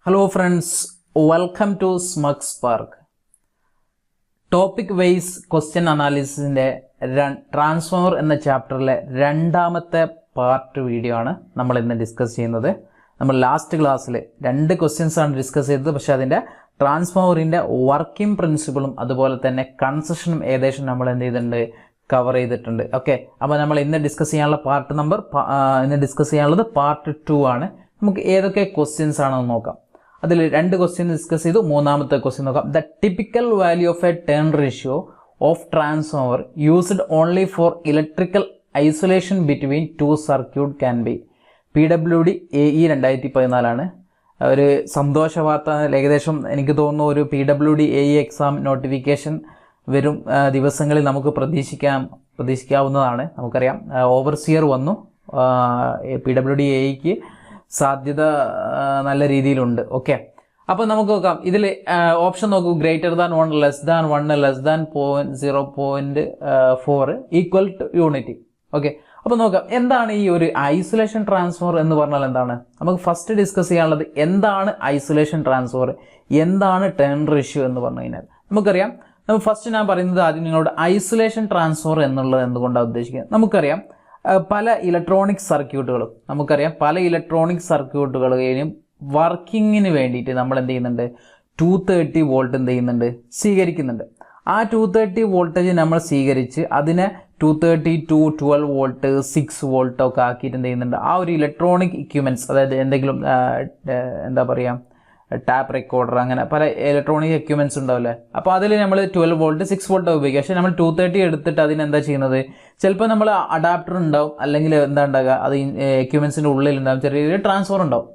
Hello friends, welcome to Smug Spark. Topic wise question അനാലിസിസിൻ്റെ transformer എന്ന ചാപ്റ്ററിലെ രണ്ടാമത്തെ പാർട്ട് വീഡിയോ ആണ് നമ്മൾ ഇന്ന് ഡിസ്കസ് ചെയ്യുന്നത്. നമ്മൾ ലാസ്റ്റ് ക്ലാസ്സിൽ 2 ക്വസ്റ്റ്യൻസ് ആണ് ഡിസ്കസ് ചെയ്തത്. പക്ഷേ അതിൻ്റെ ട്രാൻസ്ഫോമറിൻ്റെ വർക്കിംഗ് പ്രിൻസിപ്പിളും അതുപോലെ തന്നെ കൺസെഷനും ഏകദേശം നമ്മൾ എന്ത് ചെയ്തിട്ടുണ്ട്, കവർ ചെയ്തിട്ടുണ്ട്. ഓക്കെ, അപ്പോൾ നമ്മൾ ഇന്ന് ഡിസ്കസ് ചെയ്യാനുള്ള പാർട്ട് 2 ആണ്. നമുക്ക് ഏതൊക്കെ ക്വസ്റ്റ്യൻസ് ആണെന്ന് നോക്കാം. അതിൽ 2 ക്വസ്റ്റ്യൻ ഡിസ്കസ് ചെയ്തു. മൂന്നാമത്തെ ക്വസ്റ്റ്യൻ നോക്കാം. The typical value of a turn ratio of transformer used only for electrical isolation between 2 circuit can be. PWD AE 2014 ഒരു സന്തോഷ വാർത്ത. ഏകദേശം എനിക്ക് തോന്നുന്നു ഒരു PWD AE എക്സാം നോട്ടിഫിക്കേഷൻ വരും ദിവസങ്ങളിൽ നമുക്ക് പ്രതീക്ഷിക്കാവുന്നതാണ്. നമുക്കറിയാം ഓവർസിയർ വന്നു. PWD AEക്ക് സാധ്യത നല്ല രീതിയിലുണ്ട്. ഓക്കെ, അപ്പോൾ നമുക്ക് നോക്കാം. ഇതിൽ ഓപ്ഷൻ നോക്കൂ. Greater than 1, less than 1, less than 0.4 equal to unity. Okay, അപ്പോൾ നോക്കാം എന്താണ് ഈ ഒരു ഐസൊലേഷൻ ട്രാൻസ്ഫോമർ എന്ന് പറഞ്ഞാൽ എന്താണ്. നമുക്ക് ഫസ്റ്റ് ഡിസ്കസ് ചെയ്യാനുള്ളത് എന്താണ് ഐസൊലേഷൻ ട്രാൻസ്ഫോമർ, എന്താണ് ടേൺ റേഷ്യോ എന്ന് പറഞ്ഞു കഴിഞ്ഞാൽ നമുക്കറിയാം. ഫസ്റ്റ് ഞാൻ പറയുന്നത് ആദ്യം നിങ്ങളോട് ഐസൊലേഷൻ ട്രാൻസ്ഫോമർ എന്നുള്ളത് എന്തുകൊണ്ടാണ് ഉദ്ദേശിക്കുന്നത്. നമുക്കറിയാം പല ഇലക്ട്രോണിക് സർക്യൂട്ടുകളെയും വർക്കിങ്ങിന് വേണ്ടിയിട്ട് നമ്മൾ എന്ത് ചെയ്യുന്നുണ്ട്, 230 വോൾട്ട് എന്ത് ചെയ്യുന്നുണ്ട്, സ്വീകരിക്കുന്നുണ്ട്. ആ 230 വോൾട്ടേജ് നമ്മൾ സ്വീകരിച്ച് അതിനെ 230 to 12 വോൾട്ട് 6 വോൾട്ട് ഒക്കെ ആക്കിയിട്ട് എന്ത് ചെയ്യുന്നുണ്ട്, ആ ഒരു ഇലക്ട്രോണിക് എക്യുപ്മെൻറ്റ്സ്, അതായത് എന്തെങ്കിലും എന്താ പറയുക, ടാപ്പ് റെക്കോർഡർ, അങ്ങനെ പല ഇലക്ട്രോണിക് എക്യുപ്മെൻറ്റ്സ് ഉണ്ടാവില്ലേ. അപ്പോൾ അതിൽ നമ്മൾ 12 വോൾട്ട് 6 വോൾട്ട് ഉപയോഗിക്കുക. പക്ഷേ നമ്മൾ 230 എടുത്തിട്ട് അതിനെന്താ ചെയ്യുന്നത്, ചിലപ്പോൾ നമ്മൾ അഡാപ്റ്റർ ഉണ്ടാവും, അല്ലെങ്കിൽ എന്താ ഉണ്ടാകുക, അത് എക്യുപ്മെൻറ്റ്സിൻ്റെ ഉള്ളിലുണ്ടാവും, ചെറിയൊരു ട്രാൻസ്ഫോർ ഉണ്ടാവും.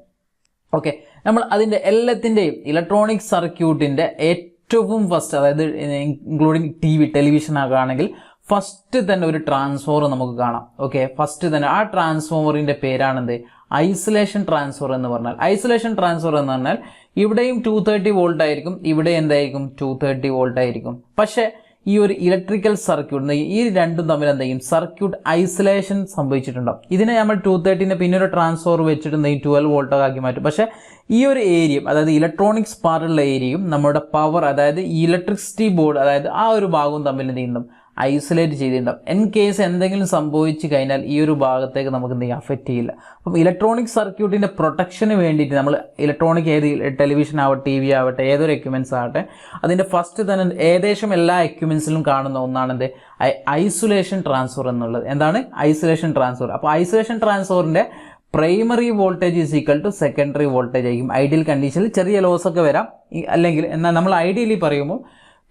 ഓക്കെ, നമ്മൾ അതിൻ്റെ എല്ലാത്തിൻ്റെയും ഇലക്ട്രോണിക് സർക്യൂട്ടിൻ്റെ ഏറ്റവും ഫസ്റ്റ്, അതായത് ഇൻക്ലൂഡിങ് ടെലിവിഷൻ ആണെങ്കിൽ ഫസ്റ്റ് തന്നെ ഒരു ട്രാൻസ്ഫോർ നമുക്ക് കാണാം. ഓക്കെ, ഫസ്റ്റ് തന്നെ ആ ട്രാൻസ്ഫോമറിൻ്റെ പേരാണെന്ത്, ഐസൊലേഷൻ ട്രാൻസ്ഫോർ എന്ന് പറഞ്ഞാൽ. ഐസൊലേഷൻ ട്രാൻസ്ഫോർ എന്ന് പറഞ്ഞാൽ ഇവിടെയും 230 വോൾട്ട് ആയിരിക്കും, ഇവിടെ എന്തായിരിക്കും 230 വോൾട്ട് ആയിരിക്കും. പക്ഷേ ഈ ഒരു ഇലക്ട്രിക്കൽ സർക്യൂട്ട്, ഈ രണ്ടും തമ്മിൽ എന്തെങ്കിലും സർക്യൂട്ട് ഐസൊലേഷൻ സംഭവിച്ചിട്ടുണ്ടാവും. ഇതിനെ നമ്മൾ 230 പിന്നെ ഒരു ട്രാൻസ്ഫോർ വെച്ചിട്ട് 12 വോൾട്ടൊക്കെ ആക്കി മാറ്റും. പക്ഷേ ഈ ഒരു ഏരിയയും, അതായത് ഇലക്ട്രോണിക്സ് പാർട്ടുള്ള ഏരിയയും നമ്മുടെ പവർ, അതായത് ഇലക്ട്രിസിറ്റി ബോർഡ്, അതായത് ആ ഒരു ഭാഗവും തമ്മിൽ എന്ത് ചെയ്യുന്നുണ്ടാവും, ഐസൊലേറ്റ് ചെയ്തിട്ടുണ്ടാവും. ഇൻ കേസ് എന്തെങ്കിലും സംഭവിച്ചു കഴിഞ്ഞാൽ ഈ ഒരു ഭാഗത്തേക്ക് നമുക്ക് എന്തെങ്കിലും അഫക്റ്റ് ചെയ്യില്ല. അപ്പം ഇലക്ട്രോണിക് സർക്യൂട്ടിൻ്റെ പ്രൊട്ടക്ഷന് വേണ്ടിയിട്ട് നമ്മൾ ഇലക്ട്രോണിക് ടെലിവിഷൻ ആവട്ടെ, TV ആവട്ടെ, ഏതൊരു എക്യുപ്മെൻറ്റ്സ് ആവട്ടെ, അതിൻ്റെ ഫസ്റ്റ് തന്നെ ഏകദേശം എല്ലാ എക്യുപ്മെൻറ്റ്സിലും കാണുന്ന ഒന്നാണെന്ത്, ഐസൊലേഷൻ ട്രാൻസ്ഫോർ എന്നുള്ളത്. എന്താണ് ഐസൊലേഷൻ ട്രാൻസ്ഫോർ? അപ്പോൾ ഐസൊലേഷൻ ട്രാൻസ്ഫോറിൻ്റെ primary voltage is equal to secondary voltage ആയിരിക്കും. ഐഡിയൽ കണ്ടീഷനിൽ ചെറിയ ലോസ് ഒക്കെ വരാം, അല്ലെങ്കിൽ എന്നാൽ നമ്മൾ ഐഡിയലി പറയുമ്പോൾ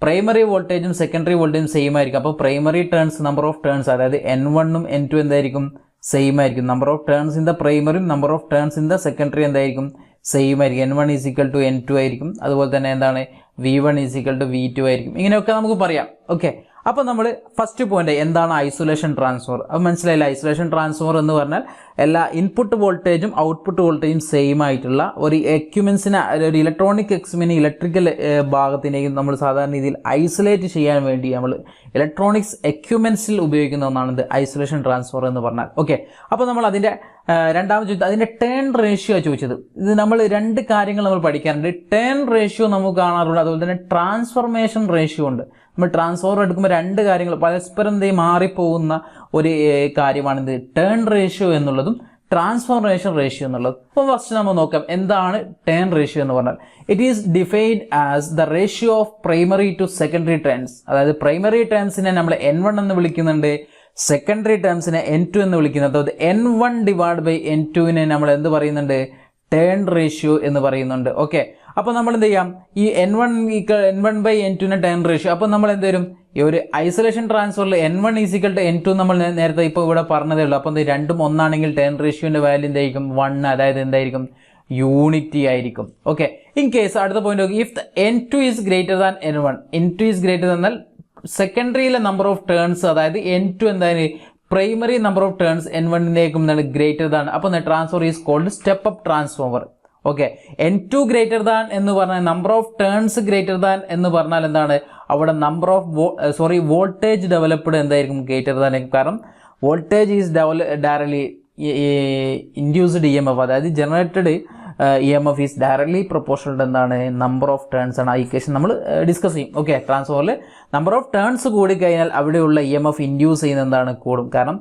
പ്രൈമറി വോൾട്ടേജും സെക്കൻഡറി വോൾട്ടേജും സെയിം ആയിരിക്കും. അപ്പോൾ primary turns, number of turns, അതായത് N1 ഉം N2 എന്തായിരിക്കും, സെയിം ആയിരിക്കും. Number of turns in the പ്രൈമറിയും number of turns in the secondary എന്തായിരിക്കും, സെയിം ആയിരിക്കും. N1 is equal to N2 ആയിരിക്കും. അതുപോലെ തന്നെ എന്താണ്, V1 is equal to V2 ആയിരിക്കും. ഇങ്ങനെയൊക്കെ നമുക്ക് പറയാം. ഓക്കെ, അപ്പോൾ നമ്മൾ ഫസ്റ്റ് പോയിന്റ് എന്താണ് ഐസൊലേഷൻ ട്രാൻസ്ഫോർ, അത് മനസ്സിലായില്ല. ഐസൊലേഷൻ ട്രാൻസ്ഫോർ എന്ന് പറഞ്ഞാൽ എല്ലാ ഇൻപുട്ട് വോൾട്ടേജും ഔട്ട്പുട്ട് വോൾട്ടേജും സെയിം ആയിട്ടുള്ള ഒരു എക്യുപ്മെൻസിനെ, ഒരു ഇലക്ട്രോണിക് എക്യുപ്മെൻറ്റിനെ ഇലക്ട്രിക്കൽ ഭാഗത്തിനെയും നമ്മൾ സാധാരണ രീതിയിൽ ഐസൊലേറ്റ് ചെയ്യാൻ വേണ്ടി നമ്മൾ ഇലക്ട്രോണിക്സ് എക്യുപ്മെൻസിൽ ഉപയോഗിക്കുന്ന ഒന്നാണ് ഇത് ഐസൊലേഷൻ ട്രാൻസ്ഫോർ എന്ന് പറഞ്ഞാൽ. ഓക്കെ, അപ്പോൾ നമ്മൾ അതിൻ്റെ രണ്ടാമത് ചോദിച്ചത് അതിൻ്റെ ടേൺ റേഷ്യോ ചോദിച്ചത്. ഇത് നമ്മൾ 2 കാര്യങ്ങൾ നമ്മൾ പഠിക്കാറുണ്ട്. ടേൺ റേഷ്യോ നമുക്ക് കാണാറുണ്ട്, അതുപോലെ തന്നെ ട്രാൻസ്ഫോർമേഷൻ റേഷ്യോ ഉണ്ട്. നമ്മൾ ട്രാൻസ്ഫോമർ എടുക്കുമ്പോൾ 2 കാര്യങ്ങൾ പരസ്പരം മാറിപ്പോകുന്ന ഒരു കാര്യമാണിത്, ടേൺ റേഷ്യോ എന്നുള്ളതും ട്രാൻസ്ഫോർമേഷൻ റേഷ്യോ എന്നുള്ളത്. അപ്പോൾ ഫസ്റ്റ് നമ്മൾ നോക്കാം എന്താണ് ടേൺ റേഷ്യോ എന്ന് പറഞ്ഞാൽ. It is defined as the ratio of primary to secondary turns. അതായത് പ്രൈമറി ടേൺസിനെ നമ്മൾ N1 എന്ന് വിളിക്കുന്നുണ്ട്, സെക്കൻഡറി ടേംസിനെ N2 എന്ന് വിളിക്കുന്നത്. അതായത് N1 / N2 നമ്മൾ എന്ത് പറയുന്നുണ്ട്, ടേൺ റേഷ്യോ എന്ന് പറയുന്നുണ്ട്. ഓക്കെ, അപ്പോൾ നമ്മൾ എന്ത് ചെയ്യാം, ഈ N1/N2 ടേൺ റേഷ്യോ. അപ്പോൾ നമ്മൾ എന്ത് വരും, ഈ ഒരു ഐസൊലേഷൻ ട്രാൻസ്ഫറിൽ N1 = N2 നമ്മൾ നേരത്തെ ഇപ്പോൾ ഇവിടെ പറഞ്ഞതേ ഉള്ളൂ. അപ്പോൾ രണ്ടും ഒന്നാണെങ്കിൽ ടേൺ റേഷ്യോൻ്റെ വാല്യൂ എന്തായിരിക്കും, 1, അതായത് എന്തായിരിക്കും, യൂണിറ്റി ആയിരിക്കും. ഓക്കെ, ഇൻ കേസ് അടുത്ത പോയിന്റ് നോക്കി, if N2 is greater than N1, N2 is greater എന്നാൽ സെക്കൻഡറിയിലെ നമ്പർ ഓഫ് ടേൺസ്, അതായത് N2 എന്താണ്, primary number of turns N1 എന്താണ്, ഗ്രേറ്റർ ദാൻ. അപ്പോൾ transformer is called step up transformer. Okay, N2 greater than എന്ന് പറഞ്ഞാൽ number of turns greater than എന്ന് പറഞ്ഞാൽ എന്താണ്, അവിടെ നമ്പർ ഓഫ് വോൾട്ടേജ് ഡെവലപ്ഡ് എന്തായിരിക്കും, ഗ്രേറ്റർ ദാൻ. കാരണം voltage is directly induced EMF, അതായത് generated EMF is directly proportional എന്താണ് നമ്പർ ഓഫ് ടേൺസ് ആണ്. ആ ഇക്വേഷൻ നമ്മൾ ഡിസ്കസ് ചെയ്യും. ഓക്കെ, ട്രാൻസ്ഫോറിൽ നമ്പർ ഓഫ് ടേൺസ് കൂടിക്കഴിഞ്ഞാൽ അവിടെയുള്ള EMF ഇൻഡ്യൂസ് ചെയ്യുന്ന എന്താണ് കൂടും. കാരണം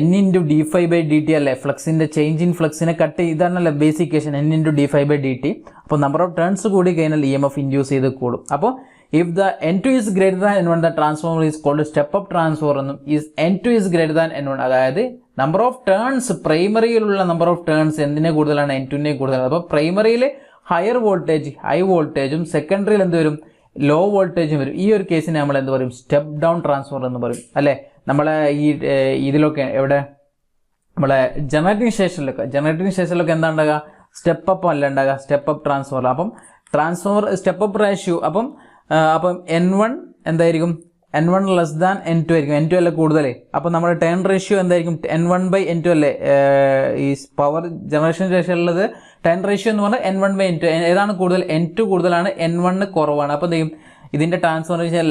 N/dφ/dt അല്ലേ, ഫ്ലക്സിൻ്റെ ചേഞ്ച് ഇൻ ഫ്ലക്സിനെ കട്ട് ഇതാണല്ലേ ബേസിക് ഇക്വേഷൻ N/dφ/dt. അപ്പോൾ നമ്പർ ഓഫ് ടേൺസ് കൂടി കഴിഞ്ഞാൽ EMF ഇൻഡ്യൂസ് ചെയ്ത് കൂടും. അപ്പോൾ if the N2 is greater than N1 the transformer is called step up transformer എന്നും is N2 is greater than N1 അതായത് number of turns പ്രൈമറിയിലുള്ള number of turns എന്തിനെ കൂടുതലാണ് N2നെ കൂടുതലാണ്. അപ്പോൾ പ്രൈമറിയിൽ ഹയർ വോൾട്ടേജ് ഹൈ വോൾട്ടേജും സെക്കൻഡറിയിൽ എന്ത് വരും ലോ വോൾട്ടേജും വരും. ഈ ഒരു കേസിനെ നമ്മൾ എന്ത് പറയും സ്റ്റെപ്പ് ഡൗൺ ട്രാൻസ്ഫോർമർ എന്ന് പറയും അല്ലേ. നമ്മളെ ഈ ഇതിലൊക്കെ എവിടെ നമ്മളെ ജനറേറ്റിംഗ് സ്റ്റേഷനിലൊക്കെ എന്താ ഉണ്ടാകുക സ്റ്റെപ്പ് അപ്പ് അല്ല ഉണ്ടാകുക സ്റ്റെപ്പ് അപ്പ് ട്രാൻസ്ഫോർമർ. അപ്പം ട്രാൻസ്ഫോർമർ സ്റ്റെപ്പ് അപ്പ് റേഷ്യോ അപ്പം N1 എന്തായിരിക്കും N1 ലെസ് ദാൻ N2 ആയിരിക്കും. N2 അല്ലേ കൂടുതൽ. അപ്പം നമ്മുടെ ടേൺ റേഷ്യോ എന്തായിരിക്കും N1/N2 അല്ലേ. ഈ പവർ ജനറേഷൻ ശേഷമുള്ളത് ടേൺ റേഷ്യോ എന്ന് പറഞ്ഞാൽ N1/N2 ഏതാണ് കൂടുതൽ N2 കൂടുതലാണ് N1 കുറവാണ്. അപ്പോൾ എന്ത് ചെയ്യും ഇതിൻ്റെ ട്രാൻസ്ഫോർമേഷൻ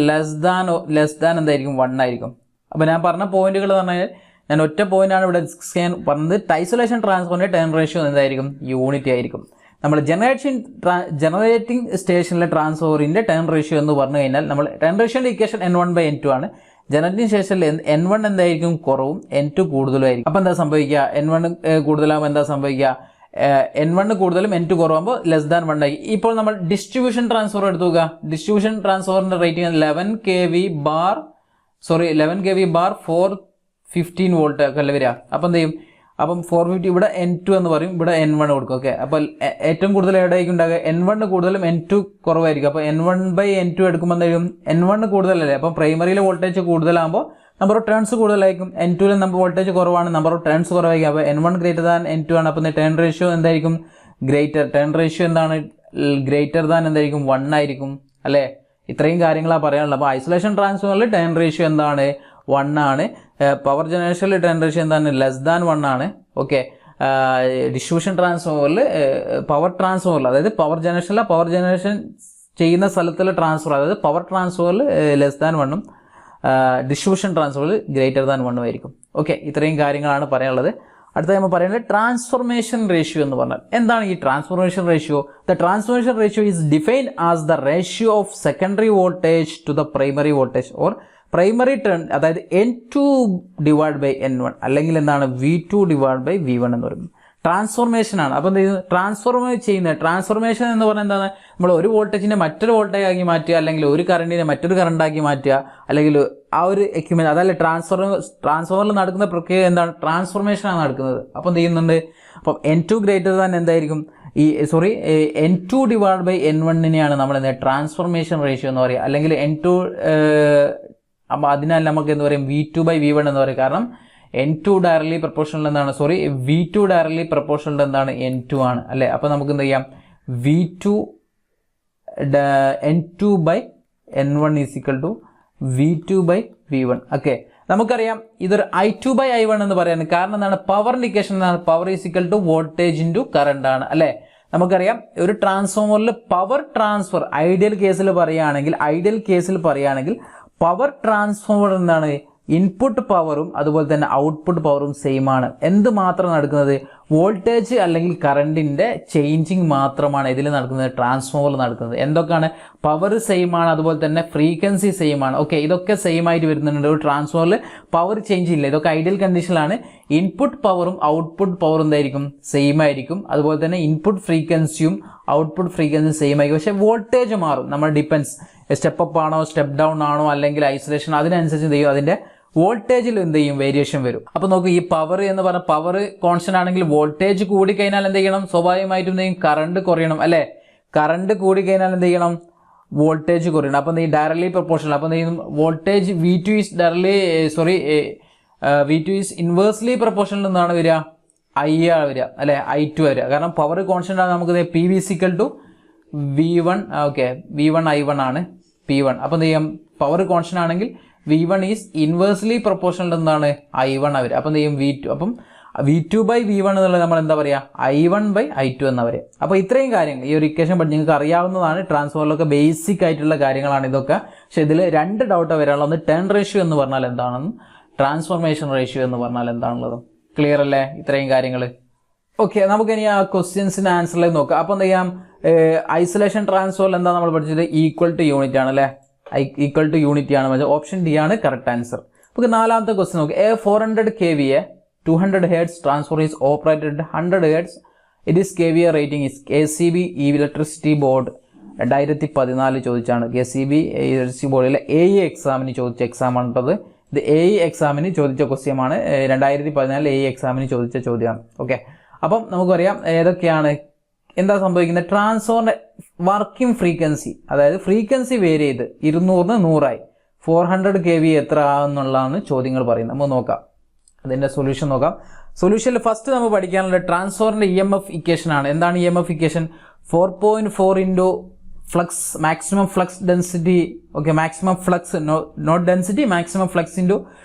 ലെസ് ദാൻ എന്തായിരിക്കും 1 ആയിരിക്കും. അപ്പോൾ ഞാൻ പറഞ്ഞ പോയിന്റുകൾ എന്ന് പറഞ്ഞാൽ ഞാൻ ഒറ്റ പോയിന്റാണ് ഇവിടെ ഡിസ്കസ് ചെയ്യാൻ പറഞ്ഞത്. ഐസൊലേഷൻ ട്രാൻസ്ഫോർമറിൻ്റെ ടേൺ റേഷ്യോ എന്തായിരിക്കും യൂണിറ്റി ആയിരിക്കും. നമ്മൾ ജനറേറ്റിംഗ് സ്റ്റേഷനിലെ ട്രാൻസ്ഫോറിൻ്റെ ടേൺ റേഷ്യോ എന്ന് പറഞ്ഞു കഴിഞ്ഞാൽ നമ്മൾ ടേൺ റേഷ്യോൻ്റെ ഇക്വേഷൻ N1/N2 ആണ്. ജനറേറ്റിംഗ് സ്റ്റേഷനിൽ N1 എന്തായിരിക്കും കുറവും N2 കൂടുതലായിരിക്കും. അപ്പോൾ എന്താ സംഭവിക്കുക N1 കൂടുതലാകുമ്പോൾ എന്താ സംഭവിക്കുക N1 കൂടുതലും N2 കുറവാകുമ്പോൾ ലെസ് ദാൻ 1 ആയി. ഇപ്പോൾ നമ്മൾ ഡിസ്ട്രിബ്യൂഷൻ ട്രാൻസ്ഫോർ എടുത്തു നോക്കുക. ഡിസ്ട്രിബ്യൂഷൻ ട്രാൻസ്ഫോറിൻ്റെ റേറ്റിംഗ് 11 kV bar 415 വോൾട്ട് ഒക്കെ അല്ലേ വരിക. അപ്പോൾ എന്ത് ചെയ്യും അപ്പം 450 ഇവിടെ N2 എന്ന് പറയും, ഇവിടെ N1 കൊടുക്കും. ഓക്കെ, അപ്പോൾ ഏറ്റവും കൂടുതൽ എവിടെയായിരിക്കും ഉണ്ടാകുക N1 കൂടുതലും N2 കുറവായിരിക്കും. അപ്പോൾ N1/N2 എടുക്കുമ്പോൾ എന്തായിരിക്കും N1 കൂടുതലല്ലേ. അപ്പം പ്രൈമറിയിലെ വോൾട്ടേജ് കൂടുതലാകുമ്പോൾ നമ്പർ ഓഫ് ടേൺസ് കൂടുതലായിരിക്കും. N2ലെ നമ്പർ വോൾട്ടേജ് കുറവാണ്, നമ്പർ ഓഫ് ടേൺസ് കുറവായിരിക്കും. അപ്പോൾ N1 ഗ്രേറ്റർ ദാൻ N2 ആണ്. അപ്പോൾ ടേൺ റേഷ്യോ എന്തായിരിക്കും ടേൺ റേഷ്യോ എന്താണ് ഗ്രേറ്റർ ദാൻ എന്തായിരിക്കും 1 ആയിരിക്കും അല്ലേ. ഇത്രയും കാര്യങ്ങളാണ് പറയാനുള്ളത്. അപ്പോൾ ഐസൊലേഷൻ ട്രാൻസ്ഫോർമറിൽ ടേൺ റേഷ്യോ എന്താണ് 1 ആണ്. പവർ ജനറേഷനിൽ ടേൺ റേഷ്യോ എന്താണ് ലെസ് ദാൻ 1 ആണ്. ഓക്കെ, ഡിസ്ട്രിബ്യൂഷൻ ട്രാൻസ്ഫോർമറിൽ അതായത് പവർ ജനറേഷൻ ചെയ്യുന്ന സ്ഥലത്തുള്ള ട്രാൻസ്ഫർ അതായത് പവർ ട്രാൻസ്ഫോറിൽ ലെസ് ദാൻ 1ഉം ഡിസ്ട്രിബ്യൂഷൻ ട്രാൻസ്ഫോറിൽ ഗ്രേറ്റർ ദാൻ 1ഉം ആയിരിക്കും. ഓക്കെ, ഇത്രയും കാര്യങ്ങളാണ് പറയാനുള്ളത്. അടുത്ത നമ്മൾ പറയുന്നത് ട്രാൻസ്ഫോർമേഷൻ റേഷ്യോ എന്ന് പറഞ്ഞാൽ എന്താണ് ഈ transformation ratio. The transformation ratio is defined as the ratio of secondary voltage to the primary voltage or primary turn അതായത് N2/N1 അല്ലെങ്കിൽ എന്താണ് V2/V1 എന്ന് പറയുന്നത് ട്രാൻസ്ഫോർമേഷൻ ആണ്. അപ്പോൾ എന്ത് ചെയ്യുന്നത് ട്രാൻസ്ഫോർമേഷൻ എന്ന് പറഞ്ഞാൽ എന്താണ് നമ്മൾ ഒരു വോൾട്ടേജിനെ മറ്റൊരു വോൾട്ടേജ് ആക്കി മാറ്റുക, അല്ലെങ്കിൽ ഒരു കറണ്ടിനെ മറ്റൊരു കറണ്ടാക്കി മാറ്റുക, അല്ലെങ്കിൽ ആ ഒരു എക്യുപ്മെന്റ് അതല്ല ട്രാൻസ്ഫോർമറിൽ നടക്കുന്ന പ്രക്രിയ എന്താണ് ട്രാൻസ്ഫോർമേഷൻ ആണ് നടക്കുന്നത്. അപ്പോൾ എന്ത് ചെയ്യുന്നുണ്ട് അപ്പം N2 ഗ്രേറ്റർ ദാൻ എന്തായിരിക്കും N2/N1നെയാണ് നമ്മൾ എന്താ ട്രാൻസ്ഫോർമേഷൻ റേഷ്യോ എന്ന് പറയുക. അല്ലെങ്കിൽ N2 അപ്പോൾ അതിനാൽ നമുക്ക് എന്ത് പറയും V2/V1 എന്ന് പറയും. കാരണം N2 ഡയറക്ട്ലി പ്രൊപ്പോർഷണൽ എന്താണ് V2 ഡയറക്ട്ലി പ്രൊപ്പോർഷണൽ എന്താണ് N2 ആണ് അല്ലേ. അപ്പോൾ നമുക്ക് എന്ത് ചെയ്യാം N2/N1 V2/V1. ഓക്കെ, നമുക്കറിയാം ഇതൊരു I2/I1 എന്ന് പറയുന്നത്. കാരണം എന്താണ് പവറിൻ്റെ ഇക്വേഷൻ എന്താണ് പവർ വോൾട്ടേജ് ഇൻറ്റു കറണ്ട് ആണ് അല്ലേ. നമുക്കറിയാം ഒരു ട്രാൻസ്ഫോമറിൽ പവർ ട്രാൻസ്ഫർ ഐഡിയൽ കേസിൽ പറയുകയാണെങ്കിൽ പവർ ട്രാൻസ്ഫോമർ എന്താണ് ഇൻപുട്ട് പവറും അതുപോലെ തന്നെ ഔട്ട്പുട്ട് പവറും സെയിം ആണ്. എന്ത് മാത്രം നടക്കുന്നത് വോൾട്ടേജ് അല്ലെങ്കിൽ കറണ്ടിൻ്റെ ചേഞ്ചിങ് മാത്രമാണ് ഇതിൽ നടക്കുന്നത് ട്രാൻസ്ഫോമറിൽ നടക്കുന്നത്. എന്തൊക്കെയാണ് പവർ സെയിം ആണ്, അതുപോലെ തന്നെ ഫ്രീക്വൻസി സെയിം ആണ്. ഓക്കെ, ഇതൊക്കെ സെയിം ആയിട്ട് വരുന്നുണ്ട്. ഒരു ട്രാൻസ്ഫോമറിൽ പവർ ചേഞ്ച് ഇല്ല. ഇതൊക്കെ ഐഡിയൽ കണ്ടീഷനിലാണ്. ഇൻപുട്ട് പവറും ഔട്ട്പുട്ട് പവറും എന്തായിരിക്കും സെയിം ആയിരിക്കും. അതുപോലെ തന്നെ ഇൻപുട്ട് ഫ്രീക്വൻസിയും ഔട്ട്പുട്ട് ഫ്രീക്വൻസിയും സെയിം ആയിരിക്കും. പക്ഷേ വോൾട്ടേജ് മാറും. നമ്മൾ ഡിപ്പെൻസ് സ്റ്റെപ്പ് അപ്പ് ആണോ സ്റ്റെപ്പ് ഡൗൺ ആണോ അല്ലെങ്കിൽ ഐസൊലേഷൻ അതിനനുസരിച്ച് എന്ത് ചെയ്യും അതിൻ്റെ വോൾട്ടേജിൽ എന്ത് ചെയ്യും വേരിയേഷൻ വരും. അപ്പോൾ നോക്കൂ ഈ പവർ എന്ന് പറഞ്ഞാൽ പവർ കോൺസ്റ്റന്റ് ആണെങ്കിൽ വോൾട്ടേജ് കൂടിക്കഴിഞ്ഞാൽ എന്ത് ചെയ്യണം സ്വാഭാവികമായിട്ടും എന്ത് ചെയ്യും കറണ്ട് കുറയണം അല്ലേ. കറണ്ട് കൂടിക്കഴിഞ്ഞാൽ എന്ത് ചെയ്യണം വോൾട്ടേജ് കുറയണം. അപ്പോൾ ഈ ഡയറക്ട്ലി പ്രൊപ്പോർഷണൽ. അപ്പോൾ എന്ത് ചെയ്യും voltage V2 is inversely proportional എന്നാണ് വരിക I ആണ് വരിക അല്ലേ I2 വരിക. കാരണം പവർ കോൺസ്റ്റന്റ് ആണ്. നമുക്ക് PV=V1. ഓക്കെ, V1I1 ആണ് P1. അപ്പോൾ എന്ത് ചെയ്യാം പവർ കോൺസ്റ്റന്റ് ആണെങ്കിൽ V1 ഈസ് ഇൻവേഴ്സ്ലി പ്രൊപ്പോർഷണൽ എന്താണ് I1 വരിക. അപ്പം എന്ത് ചെയ്യും അപ്പം V2/V1 എന്നുള്ളത് നമ്മൾ എന്താ പറയുക I1/I2 എന്നാ പറയുക. അപ്പോൾ ഇത്രയും കാര്യങ്ങൾ ഈ ഒരു ഇക്വേഷൻ പഠിച്ച് നിങ്ങൾക്ക് അറിയാവുന്നതാണ്. ട്രാൻസ്ഫോമറിലൊക്കെ ബേസിക് ആയിട്ടുള്ള കാര്യങ്ങളാണ് ഇതൊക്കെ. പക്ഷേ ഇതിൽ 2 ഡൗട്ട് വരാനുള്ളത്. ഒന്ന് ടേൺ റേഷ്യോ എന്ന് പറഞ്ഞാൽ എന്താണെന്നും ട്രാൻസ്ഫോർമേഷൻ റേഷ്യോ എന്ന് പറഞ്ഞാൽ എന്താണുള്ളതും. ക്ലിയർ അല്ലേ ഇത്രയും കാര്യങ്ങൾ? ഓക്കെ, നമുക്കിനി ആ ക്വസ്റ്റ്യൻസിന് ആൻസറിലേക്ക് നോക്കാം. അപ്പോൾ എന്ത് ചെയ്യാം, ഐസൊലേഷൻ ട്രാൻസ്ഫോർ എന്താ നമ്മൾ പഠിച്ചത്, ഈക്വൽ ടു യൂണിറ്റ് ആണ് അല്ലേ, ഈക്വൽ ടു യൂണിറ്റ് ആണ്. ഓപ്ഷൻ ഡി ആണ് കറക്റ്റ് ആൻസർ. നമുക്ക് നാലാമത്തെ ക്വസ്റ്റ്യൻ നോക്കാം. A 400 kVA 200 Hz transfer is operated 100 Hz. It is KVA rating is KCB electricity board 2014 ചോദിച്ചാണ്. KCB ഇലക്ട്രിസിറ്റി ബോർഡിലെ AE എക്സാമിന് ചോദിച്ച എക്സാമാണ് കേട്ടത്. ഇത് AE എക്സാമിന് ചോദിച്ച ക്വസ്റ്റ്യമാണ്. 2014 AE എക്സാമിന് ചോദിച്ച ചോദ്യമാണ്. ഓക്കെ, അപ്പം നമുക്കറിയാം ഏതൊക്കെയാണ് എന്താ സംഭവിക്കുന്നത്. ട്രാൻസ്ഫോറിന്റെ വർക്കിംഗ് ഫ്രീക്വൻസി, അതായത് ഫ്രീക്വൻസി വേരി ചെയ്ത് 200 100 400 kVA എത്ര ആകുന്നുള്ളതാണ് ചോദ്യങ്ങൾ പറയുന്നത്. നമുക്ക് നോക്കാം അതിന്റെ സൊല്യൂഷൻ നോക്കാം. സൊല്യൂഷനിൽ ഫസ്റ്റ് നമ്മൾ പഠിക്കാനുള്ള ട്രാൻസ്ഫോറിന്റെ EMF ഇക്വേഷൻ ആണ്. എന്താണ് EMF equation? 4.4 into flux, maximum flux density, okay, maximum flux not density, maximum flux into